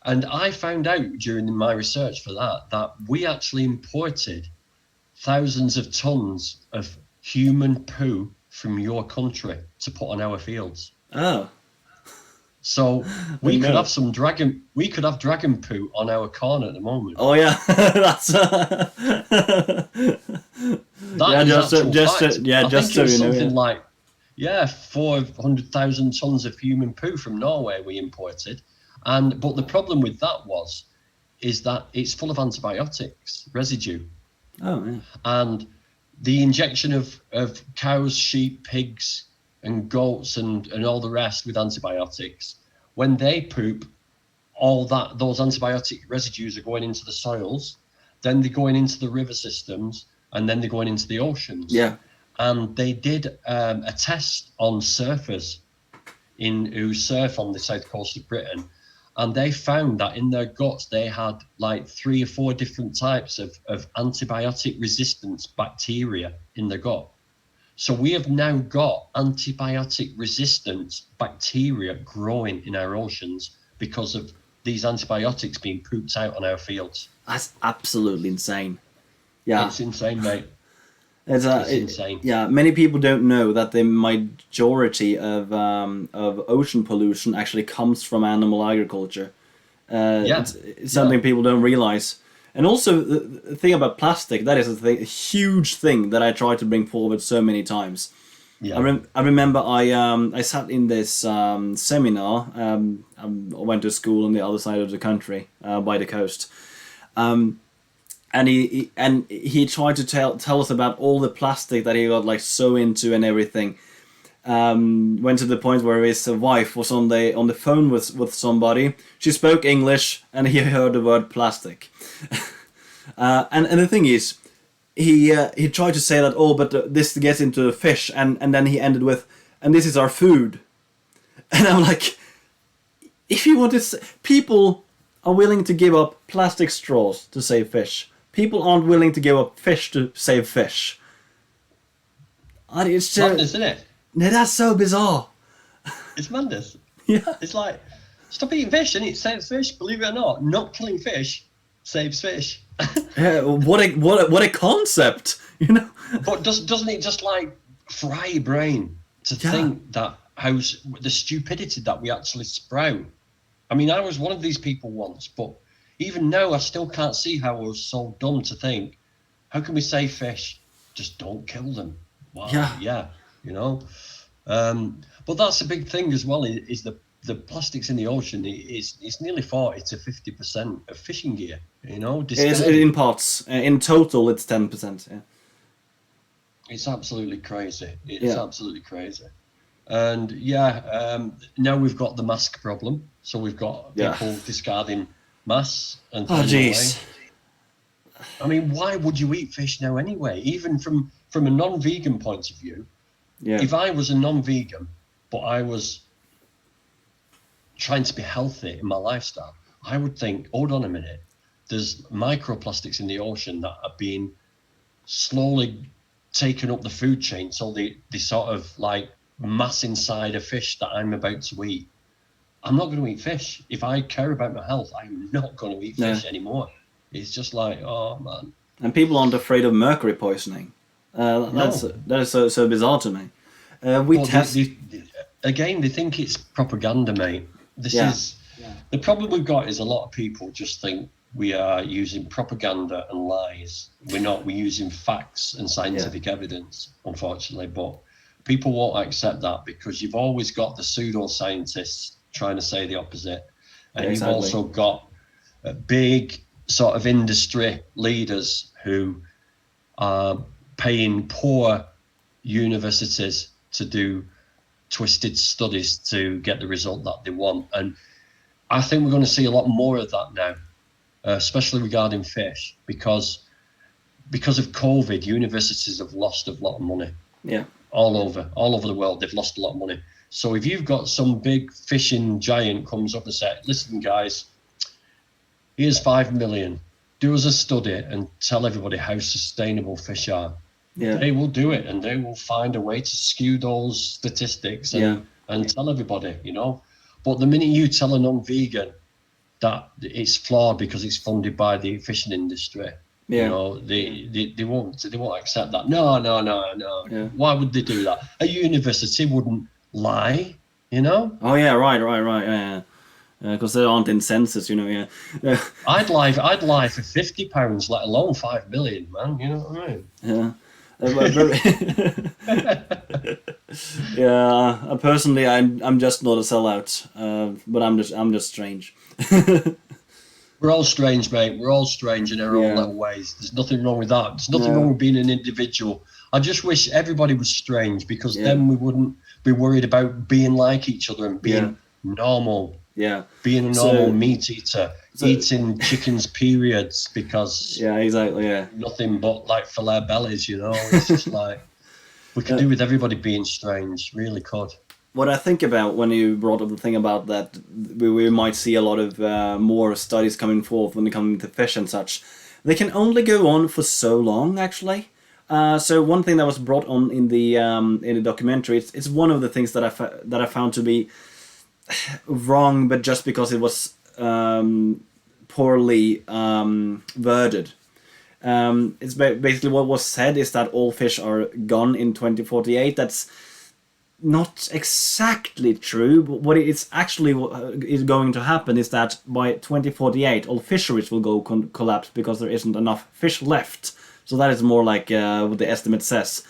and I found out during my research for that we actually imported thousands of tons of human poo from your country to put on our fields. Oh. So we could have dragon poo on our corn at the moment. Oh yeah, that's just so you know. Something like 400,000 tons of human poo from Norway we imported. But the problem with that is that it's full of antibiotics residue. Oh, yeah. And the injection of cows, sheep, pigs, and goats and all the rest with antibiotics, when they poop, those antibiotic residues are going into the soils, then they're going into the river systems, and then they're going into the oceans. Yeah. And they did a test on surfers who surf on the south coast of Britain. And they found that in their guts, they had like 3 or 4 different types of antibiotic resistance bacteria in their gut. So we have now got antibiotic resistant bacteria growing in our oceans because of these antibiotics being pooped out on our fields. That's absolutely insane. Yeah. It's insane, mate. It's insane. Yeah, many people don't know that the majority of ocean pollution actually comes from animal agriculture. It's something people don't realize. And also the thing about plastic, that is a huge thing that I try to bring forward so many times. Yeah. I remember I sat in this seminar. I went to school on the other side of the country by the coast. And he tried to tell us about all the plastic that he got like so into and everything. Went to the point where his wife was on the phone with somebody. She spoke English and he heard the word plastic. And the thing is, he tried to say that but this gets into the fish, and then he ended with, and this is our food. And I'm like, if you want to say, people are willing to give up plastic straws to save fish. People aren't willing to give up fish to save fish. It's madness, isn't it? That's so bizarre. It's madness. Yeah. It's like, stop eating fish and it saves fish, believe it or not. Not killing fish saves fish. Yeah, what a concept, you know? But doesn't it just like fry your brain to think that the stupidity that we actually sprout? I mean, I was one of these people once, but even now, I still can't see how I was so dumb to think, how can we save fish? Just don't kill them. Wow. Yeah. You know? But that's a big thing as well, is the plastics in the ocean. It's nearly 40 to 50% of fishing gear, you know? It's in parts. In total, it's 10%. Yeah. It's absolutely crazy. It's absolutely crazy. And now we've got the mask problem. So we've got people discarding masks and throwing away. I mean, why would you eat fish now anyway? Even from a non-vegan point of view, if I was a non-vegan, but I was trying to be healthy in my lifestyle, I would think, hold on a minute, there's microplastics in the ocean that are being slowly taken up the food chain, so they sort of like mass inside a fish that I'm about to eat. I'm not going to eat fish. If I care about my health, I'm not going to eat fish anymore. It's just like, oh man. And people aren't afraid of mercury poisoning. That is so bizarre to me. Again, they think it's propaganda, mate. The problem we've got is a lot of people just think we are using propaganda and lies. We're not. We're using facts and scientific evidence, unfortunately. But People won't accept that because you've always got the pseudoscientists trying to say the opposite. And you've also got big sort of industry leaders who are paying poor universities to do twisted studies to get the result that they want. And I think we're going to see a lot more of that now, especially regarding fish, because of COVID, universities have lost a lot of money. Yeah. All over the world, they've lost a lot of money. So if you've got some big fishing giant comes up and says, listen, guys, here's 5 million. Do us a study and tell everybody how sustainable fish are. Yeah. They will do it, and they will find a way to skew those statistics and tell everybody, you know. But the minute you tell a non-vegan that it's flawed because it's funded by the fishing industry, you know, they won't accept that. No. Yeah. Why would they do that? A university wouldn't lie, you know. Oh yeah, right. Yeah. Because there aren't incentives, you know. Yeah. I'd lie for £50, let alone 5 million, man. You know what I mean? Yeah. Yeah. Personally, I'm just not a sellout. But I'm just strange. We're all strange, mate. We're all strange in our own little ways. There's nothing wrong with that. There's nothing wrong with being an individual. I just wish everybody was strange, because then we wouldn't be worried about being like each other and being normal. Yeah. Being a normal meat eater, eating chickens periods, because nothing but like filet bellies, you know. It's just like we could do with everybody being strange, really could. What I think about when you brought up the thing about that we might see a lot of more studies coming forth when it comes to fish and such, they can only go on for so long, actually. So one thing that was brought on in the documentary, it's one of the things that I found to be wrong, but just because it was poorly worded. It's basically what was said is that all fish are gone in 2048. That's not exactly true, but what it's actually is going to happen is that by 2048 all fisheries will go collapse because there isn't enough fish left. So that is more like what the estimate says.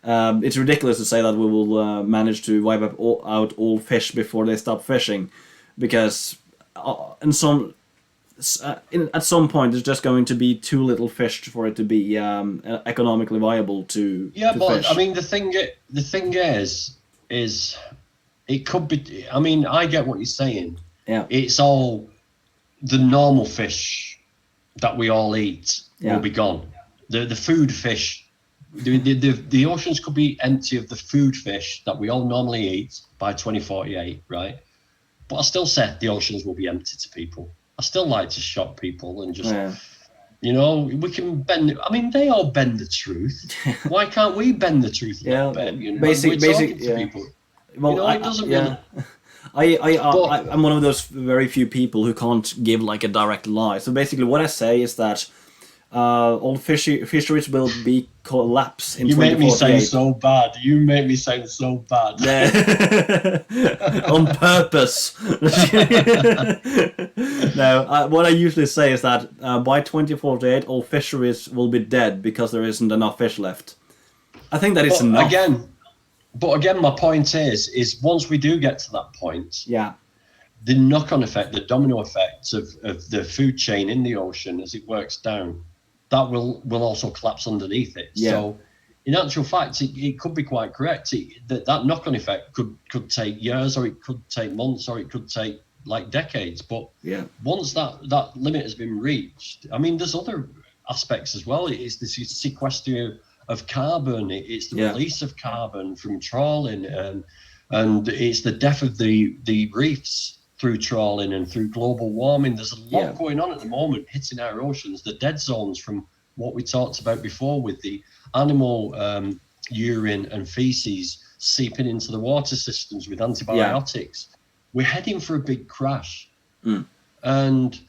It's ridiculous to say that we will manage to wipe out all fish before they stop fishing, because at some point there's just going to be too little fish for it to be economically viable to but fish. I mean the thing is it could be, I mean, I get what you're saying. Yeah. It's all the normal fish that we all eat will be gone. The food fish, the oceans could be empty of the food fish that we all normally eat by 2048, right? But I still say the oceans will be empty to people. I still like to shock people and just, you know, we can bend. I mean, they all bend the truth. Why can't we bend the truth a little bit? You know, basic, people. Well, you know, it doesn't really. I'm one of those very few people who can't give like a direct lie. So basically, what I say is that all fisheries will be collapse in 2048. You make me sound so bad. Yeah. On purpose. No, what I usually say is that by 2048 all fisheries will be dead because there isn't enough fish left. I think that is enough. Again, my point is once we do get to that point, the knock-on effect, the domino effect of the food chain in the ocean as it works down, that will also collapse underneath it. Yeah. So in actual fact, it could be quite correct. That knock-on effect could take years, or it could take months, or it could take like decades. But once that limit has been reached, I mean, there's other aspects as well. It's the sequestration of carbon. It's the release of carbon from trawling, and it's the death of the reefs through trawling and through global warming. There's a lot going on at the moment hitting our oceans. The dead zones, from what we talked about before with the animal urine and feces seeping into the water systems with antibiotics. We're heading for a big crash. And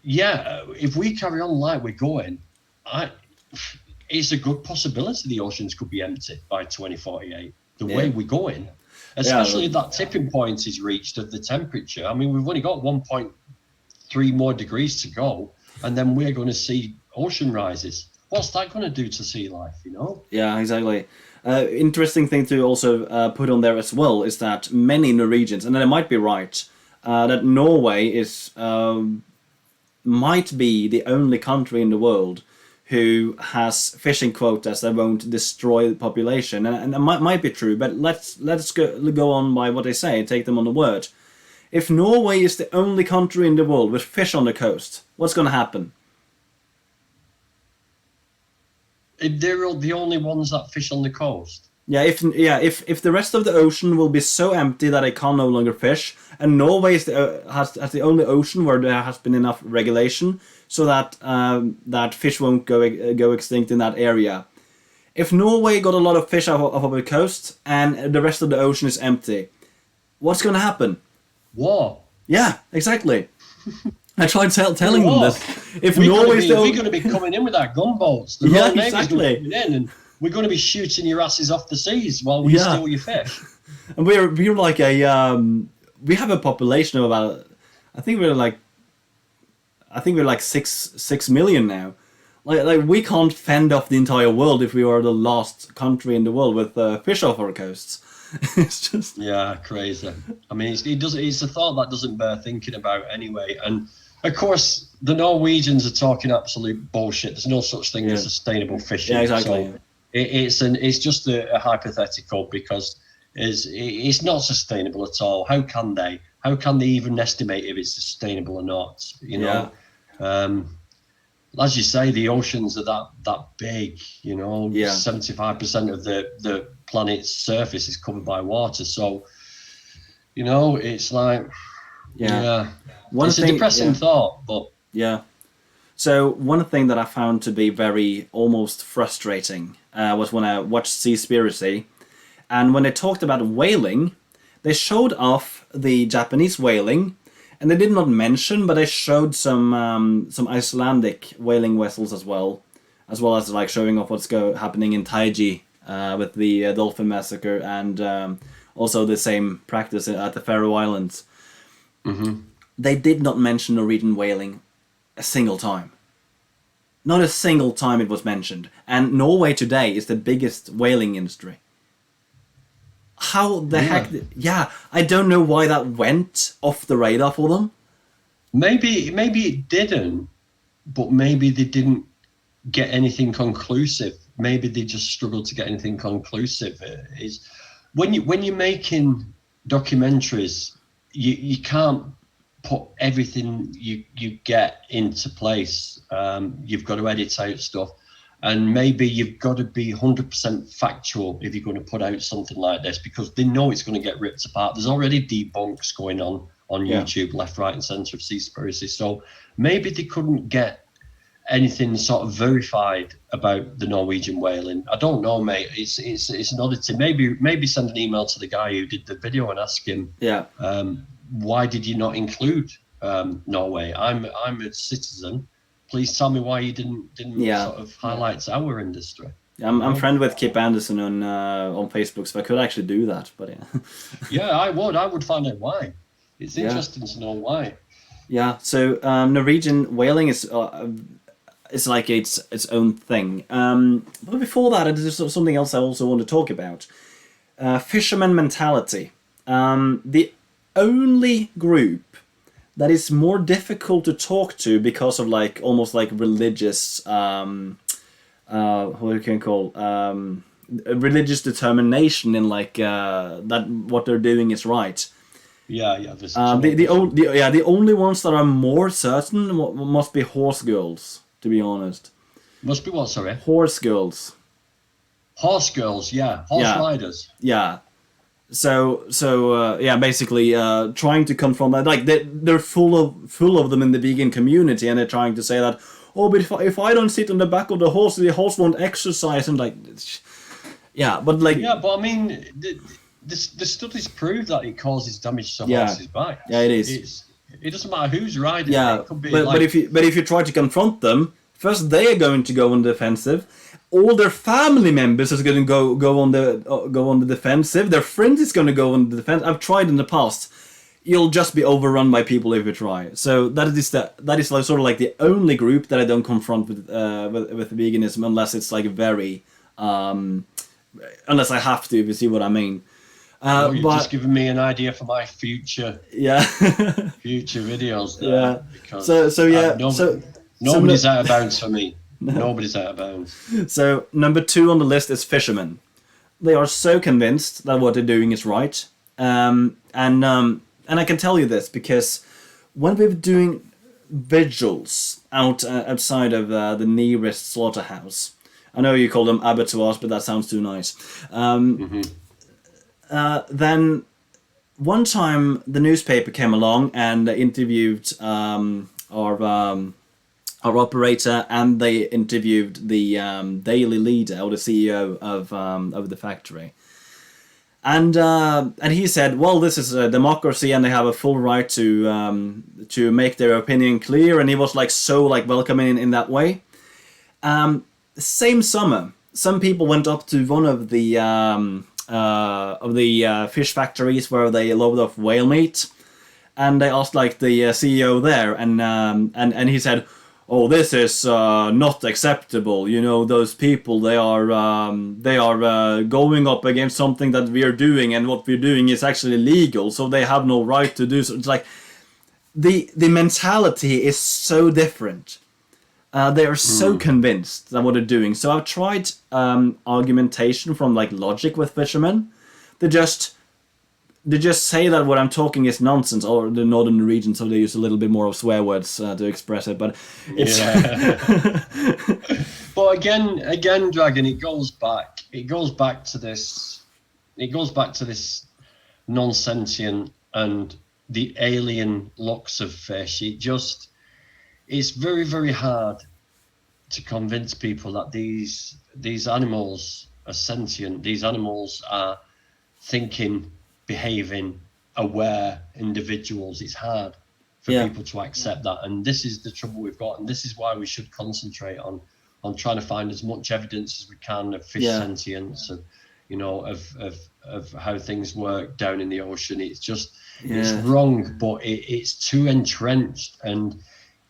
if we carry on like we're going, it's a good possibility the oceans could be empty by 2048, the way we're going. Especially if that tipping point is reached of the temperature. I mean, we've only got 1.3 more degrees to go, and then we're going to see ocean rises. What's that going to do to sea life, you know? Yeah, exactly. Interesting thing to also put on there as well is that many Norwegians, and I might be right, that Norway is might be the only country in the world who has fishing quotas that won't destroy the population, and it might be true, but let's go on by what they say, take them on the word. If Norway is the only country in the world with fish on the coast, what's going to happen? If they're the only ones that fish on the coast. Yeah, if the rest of the ocean will be so empty that they can no longer fish, and Norway is has the only ocean where there has been enough regulation so that that fish won't go extinct in that area. If Norway got a lot of fish off of the coast and the rest of the ocean is empty, what's going to happen? War. Yeah, exactly. I tried telling them this. If we're Norway's we're going to be coming in with our gunboats. The yeah, Royal Navy's exactly. going to be coming in, and we're going to be shooting your asses off the seas while we steal your fish. And we're like a we have a population of about I think we're like 6 million now. Like we can't fend off the entire world if we are the last country in the world with fish off our coasts. It's just crazy. I mean, it's a thought that doesn't bear thinking about anyway. And of course, the Norwegians are talking absolute bullshit. There's no such thing as sustainable fishing. Yeah, exactly. So it's just a hypothetical because it's not sustainable at all. How can they? How can they even estimate if it's sustainable or not? You know. As you say, the oceans are that big. You know, 75% of the planet's surface is covered by water. So, you know, it's like, it's a depressing thought, but So one thing that I found to be very almost frustrating was when I watched Seaspiracy, and when they talked about whaling, they showed off the Japanese whaling. And they did not mention, but they showed some Icelandic whaling vessels as well as like showing off what's happening in Taiji with the dolphin massacre, and also the same practice at the Faroe Islands. Mm-hmm. They did not mention Norwegian whaling a single time. Not a single time it was mentioned. And Norway today is the biggest whaling industry. How the heck? I don't know why that went off the radar for them. Maybe it didn't, but maybe they didn't get anything conclusive. Maybe they just struggled to get anything conclusive. Is when you're making documentaries, you can't put everything you get into place. You've got to edit out stuff. And maybe you've got to be 100% factual if you're going to put out something like this, because they know it's going to get ripped apart. There's already debunks going on YouTube, left, right, and centre of Seaspiracy. So maybe they couldn't get anything sort of verified about the Norwegian whaling. I don't know, mate. It's an oddity. Maybe send an email to the guy who did the video and ask him, why did you not include Norway? I'm a citizen. Please tell me why you didn't sort of highlight our industry. I'm friend with Kip Anderson on Facebook, so I could actually do that. But I would find out why. It's interesting to know why. Yeah. So Norwegian whaling is it's like its own thing. But before that, there's something else I also want to talk about. Fisherman mentality. The only group that is more difficult to talk to because of like almost like religious what you can call religious determination in like that what they're doing is right. The only ones that are more certain must be horse girls, to be honest. Must be what, sorry? Horse girls. Horse girls, horse riders. Yeah. So basically trying to confront that, like they're full of them in the vegan community, and they're trying to say that, but if I don't sit on the back of the horse won't exercise, and like, but I mean, the studies prove that it causes damage to horses' backs. Yeah, it is. It doesn't matter who's riding. Yeah, it could be but if you try to confront them, first they are going to go on the defensive. All their family members is going to go on the defensive. Their friends is going to go on the defense. I've tried in the past. You'll just be overrun by people if you try. So that is like sort of like the only group that I don't confront with veganism, unless it's like very unless I have to, if you see what I mean. Well, you've But just given me an idea for my future yeah, videos there, yeah. because So yeah, nobody's out of bounds for me. Nobody's out of bounds. so number 2 on the list is fishermen. They are so convinced that what they're doing is right, and I can tell you this because when we were doing vigils outside of the nearest slaughterhouse. I know you call them abattoirs, but that sounds too nice. Then one time the newspaper came along and interviewed our operator, and they interviewed the daily leader or the CEO of the factory. And he said, well, this is a democracy, and they have a full right to make their opinion clear. And he was like so like welcoming in that way. Same summer, some people went up to one of the fish factories where they load off whale meat, and they asked like the CEO there, and he said, oh, this is not acceptable. You know, those people, they are going up against something that we are doing, and what we're doing is actually legal, so they have no right to do so. It's like the mentality is so different. They are so convinced that what they're doing. So I've tried argumentation from like logic with fishermen. They just say that what I'm talking is nonsense, or the northern region, so they use a little bit more of swear words to express it. But it's But again, Dragon, it goes back to this non-sentient and the alien looks of fish. It's very, very hard to convince people that these animals are sentient. These animals are thinking, behaving, aware individuals. It's hard for people to accept that, and this is the trouble we've got, and this is why we should concentrate on trying to find as much evidence as we can of fish sentience, and you know, of how things work down in the ocean. It's just it's wrong, but it's too entrenched, and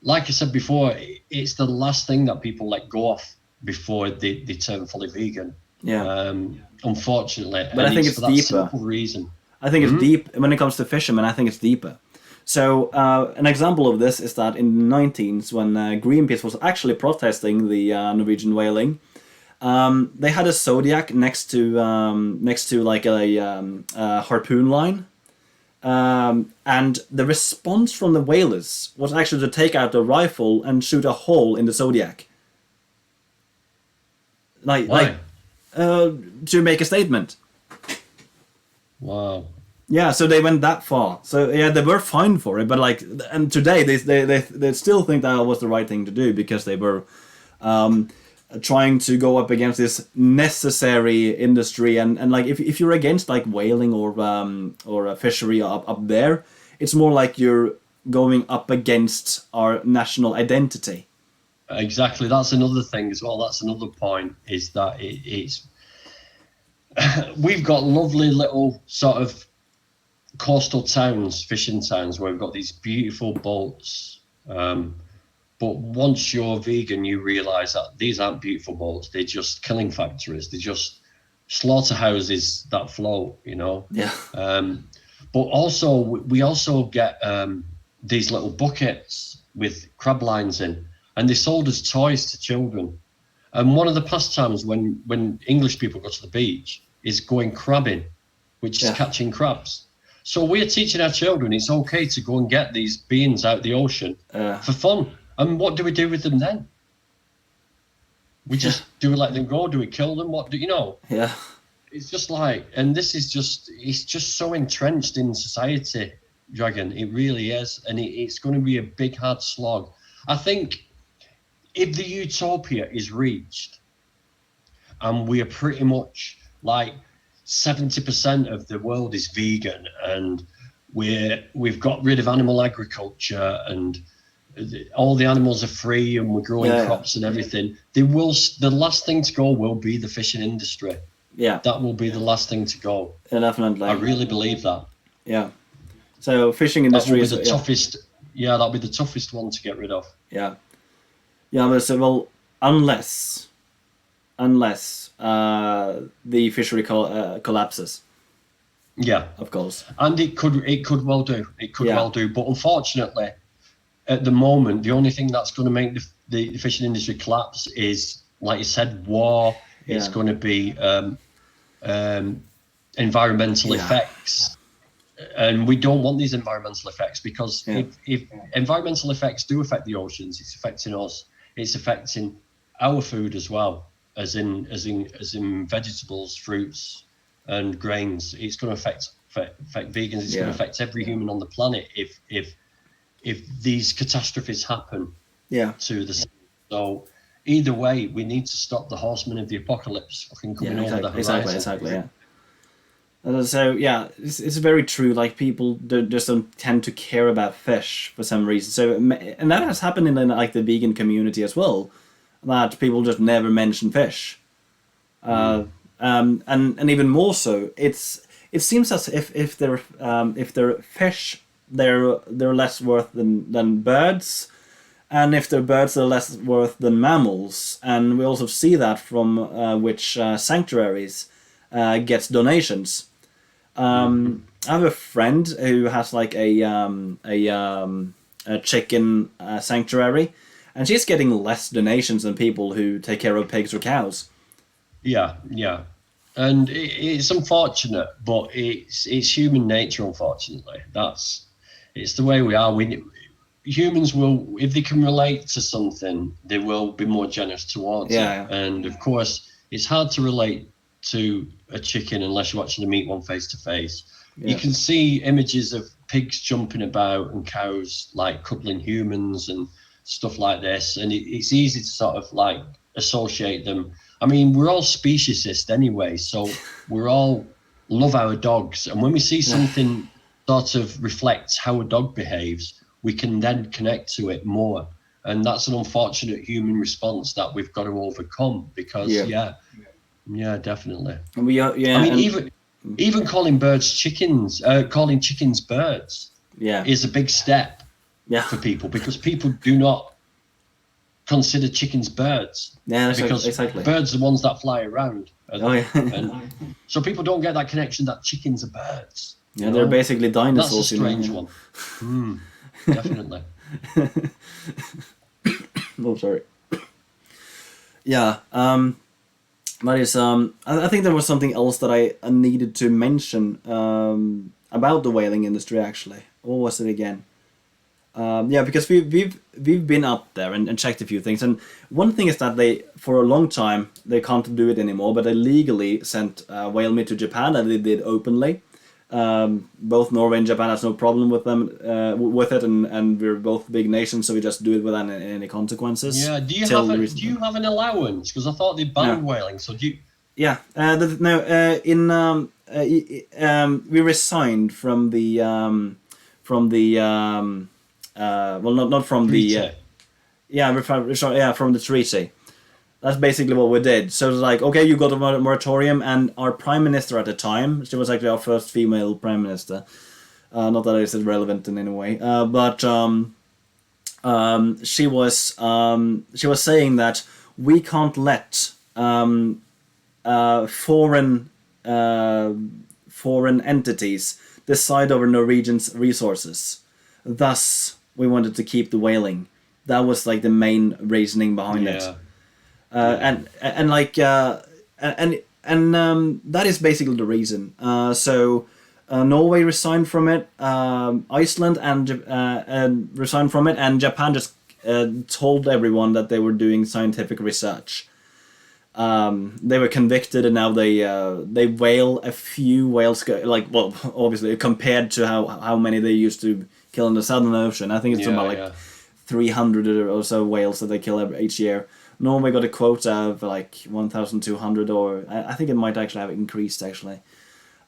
like I said before, it's the last thing that people let go of before they turn fully vegan. Unfortunately, but I think it's for that deeper. simple reason. I think it's deep when it comes to fishermen. I think it's deeper. So an example of this is that in the 19s, when Greenpeace was actually protesting the Norwegian whaling, they had a Zodiac next to like a harpoon line, and the response from the whalers was actually to take out a rifle and shoot a hole in the Zodiac. To make a statement. Wow. Yeah, so they went that far. So yeah, they were fined for it, but like, and today they still think that was the right thing to do because they were trying to go up against this necessary industry, and like if you're against like whaling or a fishery up there, it's more like you're going up against our national identity. Exactly, that's another thing as well. That's another point, is that it's we've got lovely little sort of coastal towns, fishing towns, where we've got these beautiful boats. But once you're vegan, you realise that these aren't beautiful boats. They're just killing factories. They're just slaughterhouses that float, you know. Yeah. But also, we also get these little buckets with crab lines in, and they're sold as toys to children. And one of the pastimes when English people go to the beach is going crabbing, which is catching crabs. So we're teaching our children it's okay to go and get these beings out the ocean for fun. And what do we do with them then? We just, do we let them go? Do we kill them? What do you know? Yeah. It's just like, and this is just, it's just so entrenched in society, Dragon. It really is. And it's going to be a big, hard slog. I think if the utopia is reached, and we are pretty much like 70% of the world is vegan, and we've got rid of animal agriculture, and all the animals are free, and we're growing crops and everything, the last thing to go will be the fishing industry. Yeah. That will be the last thing to go. Yeah, definitely. I really believe that. Yeah. So fishing industry is the toughest. Yeah, that'll be the toughest one to get rid of. Yeah. Yeah, but so, well, unless unless the fishery collapses, Yeah, of course. and it could well do. It could Yeah. well do. But unfortunately, at the moment, the only thing that's going to make the fishing industry collapse is, like you said, war. It's Yeah. going to be environmental Yeah. effects, and we don't want these environmental effects, because Yeah. if environmental effects do affect the oceans, it's affecting us. It's affecting our food as well, as in vegetables, fruits, and grains. It's going to affect vegans. It's going to affect every human on the planet if these catastrophes happen Yeah. to the sea. So either way, we need to stop the horsemen of the apocalypse fucking coming over the horizon. Exactly. Yeah. So yeah, it's very true. Like people just don't tend to care about fish for some reason. So and that has happened in like the vegan community as well, that people just never mention fish. And even more so, it seems as if they're fish, they're less worth than birds, and if they're birds, they're less worth than mammals. And we also see that from which sanctuaries gets donations. I have a friend who has like a chicken sanctuary, and she's getting less donations than people who take care of pigs or cows. Yeah, yeah, and it's unfortunate, but it's human nature. Unfortunately, it's the way we are. Humans will, if they can relate to something, they will be more generous towards it. And of course, it's hard to relate to a chicken unless you're watching the meat one face to face. You can see images of pigs jumping about and cows like cuddling humans and stuff like this, and it's easy to sort of like associate them. I mean, we're all speciesist anyway, so we're all love our dogs, and when we see something sort of reflects how a dog behaves, we can then connect to it more. And that's an unfortunate human response that we've got to overcome, because yeah, definitely. And we are, I mean, even calling birds chickens, calling chickens birds, is a big step for people, because people do not consider chickens birds. Yeah, because exactly. Birds are the ones that fly around. And so people don't get that connection that chickens are birds. Yeah, they're basically dinosaurs. That's a strange one. Definitely. Oh, sorry. Yeah. That is. I think there was something else that I needed to mention about the whaling industry. Actually, what was it again? Yeah, because we've been up there and checked a few things, and one thing is that they, for a long time, they can't do it anymore, but they legally sent whale meat to Japan, and they did openly. Both Norway and Japan has no problem with them with it, and we're both big nations, so we just do it without any consequences. Yeah. Do you have an allowance? Because I thought they banned whaling. So do you? Yeah. We resigned from the well, not from Treaty. from the treaty. That's basically what we did. So it's like, okay, you got a moratorium, and our prime minister at the time, she was actually our first female prime minister. Not that it's relevant in any way, but she was saying that we can't let foreign entities decide over Norwegians' resources. Thus, we wanted to keep the whaling. That was like the main reasoning behind it. And that is basically the reason. So Norway resigned from it, Iceland and resigned from it, and Japan just told everyone that they were doing scientific research. They were convicted, and now they whale a few whales, obviously compared to how many they used to kill in the Southern Ocean. I think it's about 300 or so whales that they kill each year. Norway got a quota of like 1,200, or I think it might actually have increased actually.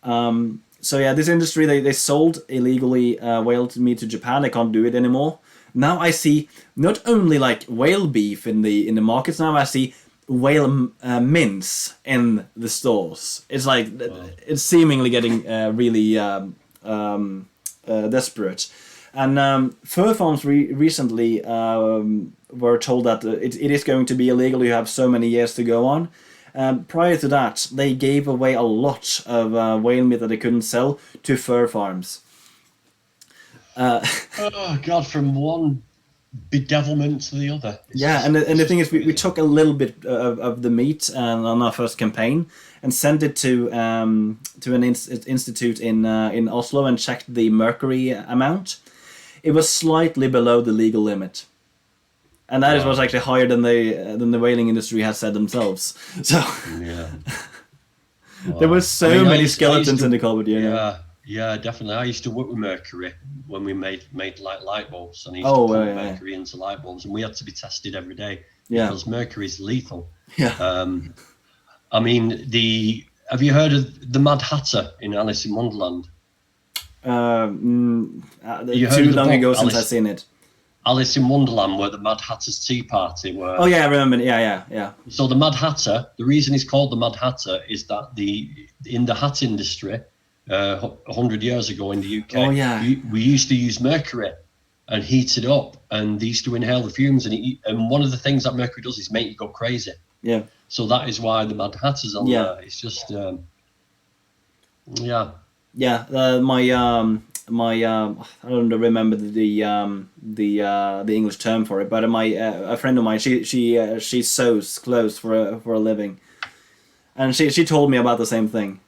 So yeah, this industry, they sold illegally whale meat to Japan. They can't do it anymore. Now I see not only like whale beef in the markets. Now I see whale mince in the stores. It's like it's seemingly getting really desperate. And fur farms recently were told that it is going to be illegal. You have so many years to go on, Prior to that, they gave away a lot of whale meat that they couldn't sell to fur farms. Oh God, from one bedevilment to the other. Yeah, and the thing is, we took a little bit of the meat on our first campaign and sent it to an institute in Oslo and checked the mercury amount. It was slightly below the legal limit, and that was actually higher than the whaling industry has said themselves. So there were so many skeletons in the cupboard. Yeah, definitely. I used to work with mercury when we made like light bulbs, and I used to put mercury into light bulbs, and we had to be tested every day because mercury is lethal. Yeah. I mean, have you heard of the Mad Hatter in Alice in Wonderland? Too long ago since I've seen it. Alice in Wonderland, where the Mad Hatter's tea party were. Oh yeah, I remember. Yeah. So the Mad Hatter, the reason he's called the Mad Hatter is that in the hat industry, 100 years ago in the UK, we used to use mercury and heat it up, and they used to inhale the fumes, and one of the things that mercury does is make you go crazy. Yeah. So that is why the Mad Hatter's on there. It's just, Yeah. I don't remember the English term for it, but a friend of mine, she sews clothes for a living, and she told me about the same thing.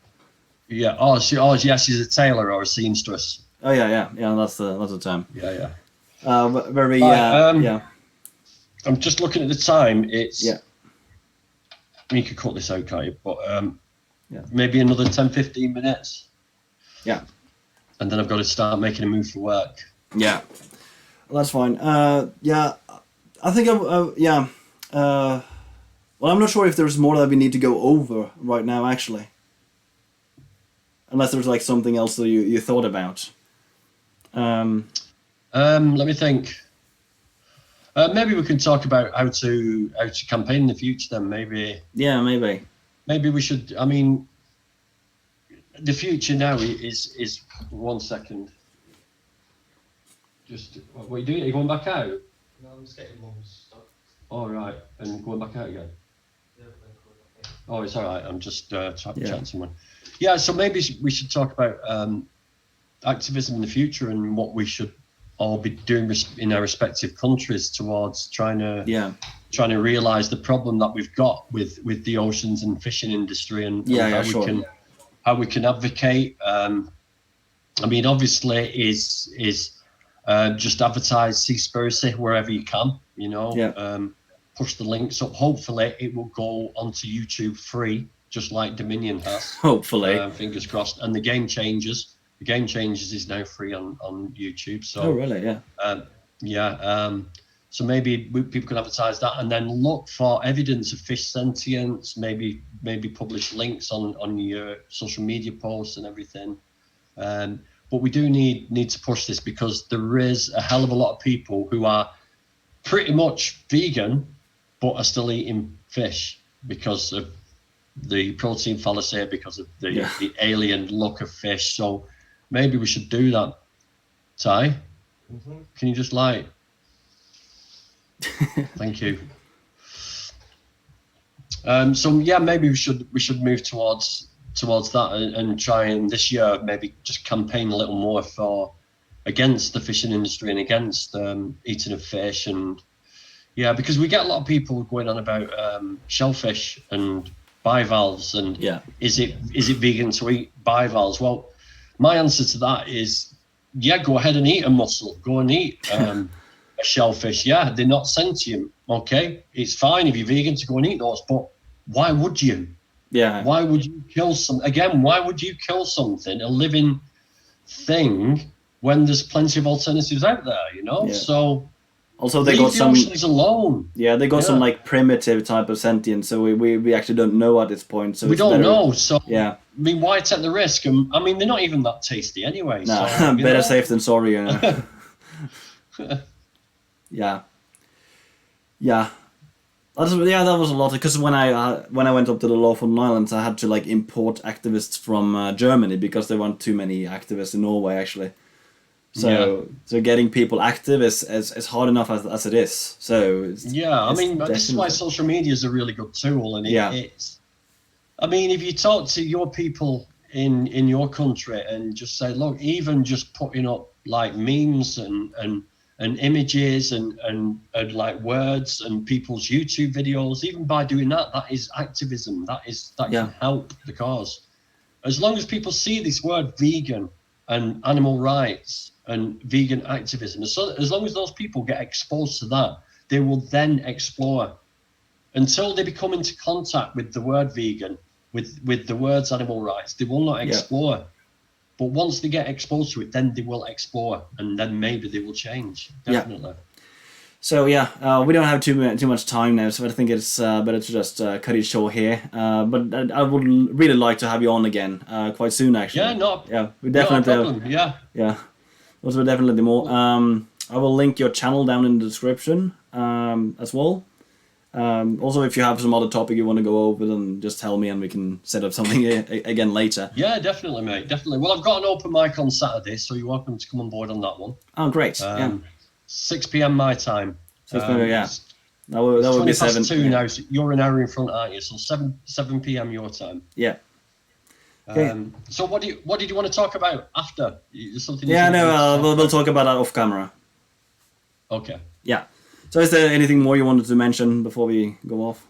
Yeah. She's a tailor or a seamstress. Oh yeah. That's the term. Yeah. Very. I'm just looking at the time. It's. Yeah. I mean, you could cut this out, can't you? But maybe another 10-15 minutes. Yeah. And then I've got to start making a move for work. Yeah. Well, that's fine. I think well, I'm not sure if there's more that we need to go over right now, actually. Unless there's like something else that you thought about. Let me think. Maybe we can talk about how to campaign in the future then. Maybe. Yeah, maybe. Maybe we should. I mean, the future now is 1 second. Just what are you doing? Are you going back out? No, I'm just getting more stuff. All right, and going back out again. Oh, it's all right. I'm just chatting to someone. Yeah, so maybe we should talk about activism in the future and what we should all be doing in our respective countries towards trying to realise the problem that we've got with the oceans and fishing industry and how we can advocate. I mean, obviously, is just advertise Seaspiracy wherever you can. Push the links up. Hopefully, it will go onto YouTube free, just like Dominion has. Hopefully, fingers crossed. And the Game Changers is now free on YouTube. So. Oh really? Yeah. So maybe people can advertise that, and then look for evidence of fish sentience. Maybe publish links on your social media posts and everything. But we do need to push this because there is a hell of a lot of people who are pretty much vegan, but are still eating fish because of the protein fallacy, because of the alien look of fish. So maybe we should do that. Ty, can you just like? Thank you. So yeah, maybe we should move towards that and try and this year maybe just campaign a little more against the fishing industry and against eating of fish, and because we get a lot of people going on about shellfish and bivalves and is it vegan to eat bivalves? Well, my answer to that is go ahead and eat a mussel, go and eat a shellfish. They're not sentient. Okay, it's fine if you're vegan to go and eat those, but why would you? Why would you kill why would you kill something, a living thing, when there's plenty of alternatives out there, So also they got some oceans alone. They got some like primitive type of sentience, so we actually don't know at this point. So we don't know. So I mean, why take the risk? I mean, they're not even that tasty anyway. No, so, better safe than sorry. Yeah. That was a lot, because when I went up to the Lofoten Islands, I had to like import activists from Germany because there weren't too many activists in Norway actually. So getting people active is hard enough as it is. So I mean, this is why social media is a really good tool, and I mean, if you talk to your people in your country and just say, look, even just putting up like memes and images and like words and people's YouTube videos, even by doing that, that is activism. That Yeah. can help the cause. As long as people see this word vegan and animal rights and vegan activism, so as long as those people get exposed to that, they will then explore. Until they become into contact with the word vegan, with the words animal rights, they will not explore. But once they get exposed to it, then they will explore, and then maybe they will change. Definitely. So yeah, we don't have too much time now, so I think it's better to just cut it short here. But I would really like to have you on again quite soon, actually. Yeah, no. Yeah, we definitely. No problem. Yeah. Yeah, those were definitely more. I will link your channel down in the description as well. Also, if you have some other topic you want to go over, then just tell me and we can set up something again later. Yeah, definitely, mate. Definitely. Well, I've got an open mic on Saturday, so you're welcome to come on board on that one. Oh, great. Yeah. 6 p.m. my time. 6 p.m. Yeah. That would be 7. 2 now. So you're an hour in front, aren't you? So 7 p.m. your time. Yeah. Okay. So what did you want to talk about after? Something? Yeah, no. We'll talk about that off camera. Okay. Yeah. So is there anything more you wanted to mention before we go off?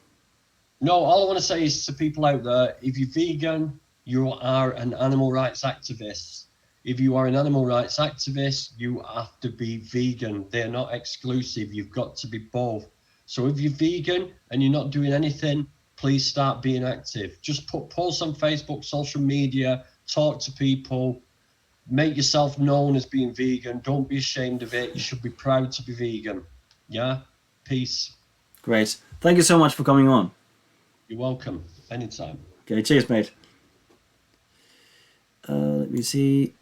No, all I want to say is to people out there, if you're vegan, you are an animal rights activist. If you are an animal rights activist, you have to be vegan. They're not exclusive. You've got to be both. So if you're vegan and you're not doing anything, please start being active. Just put posts on Facebook, social media, talk to people, make yourself known as being vegan. Don't be ashamed of it. You should be proud to be vegan. Yeah? Peace. Great. Thank you so much for coming on. You're welcome. Anytime. Okay, cheers, mate. Let me see.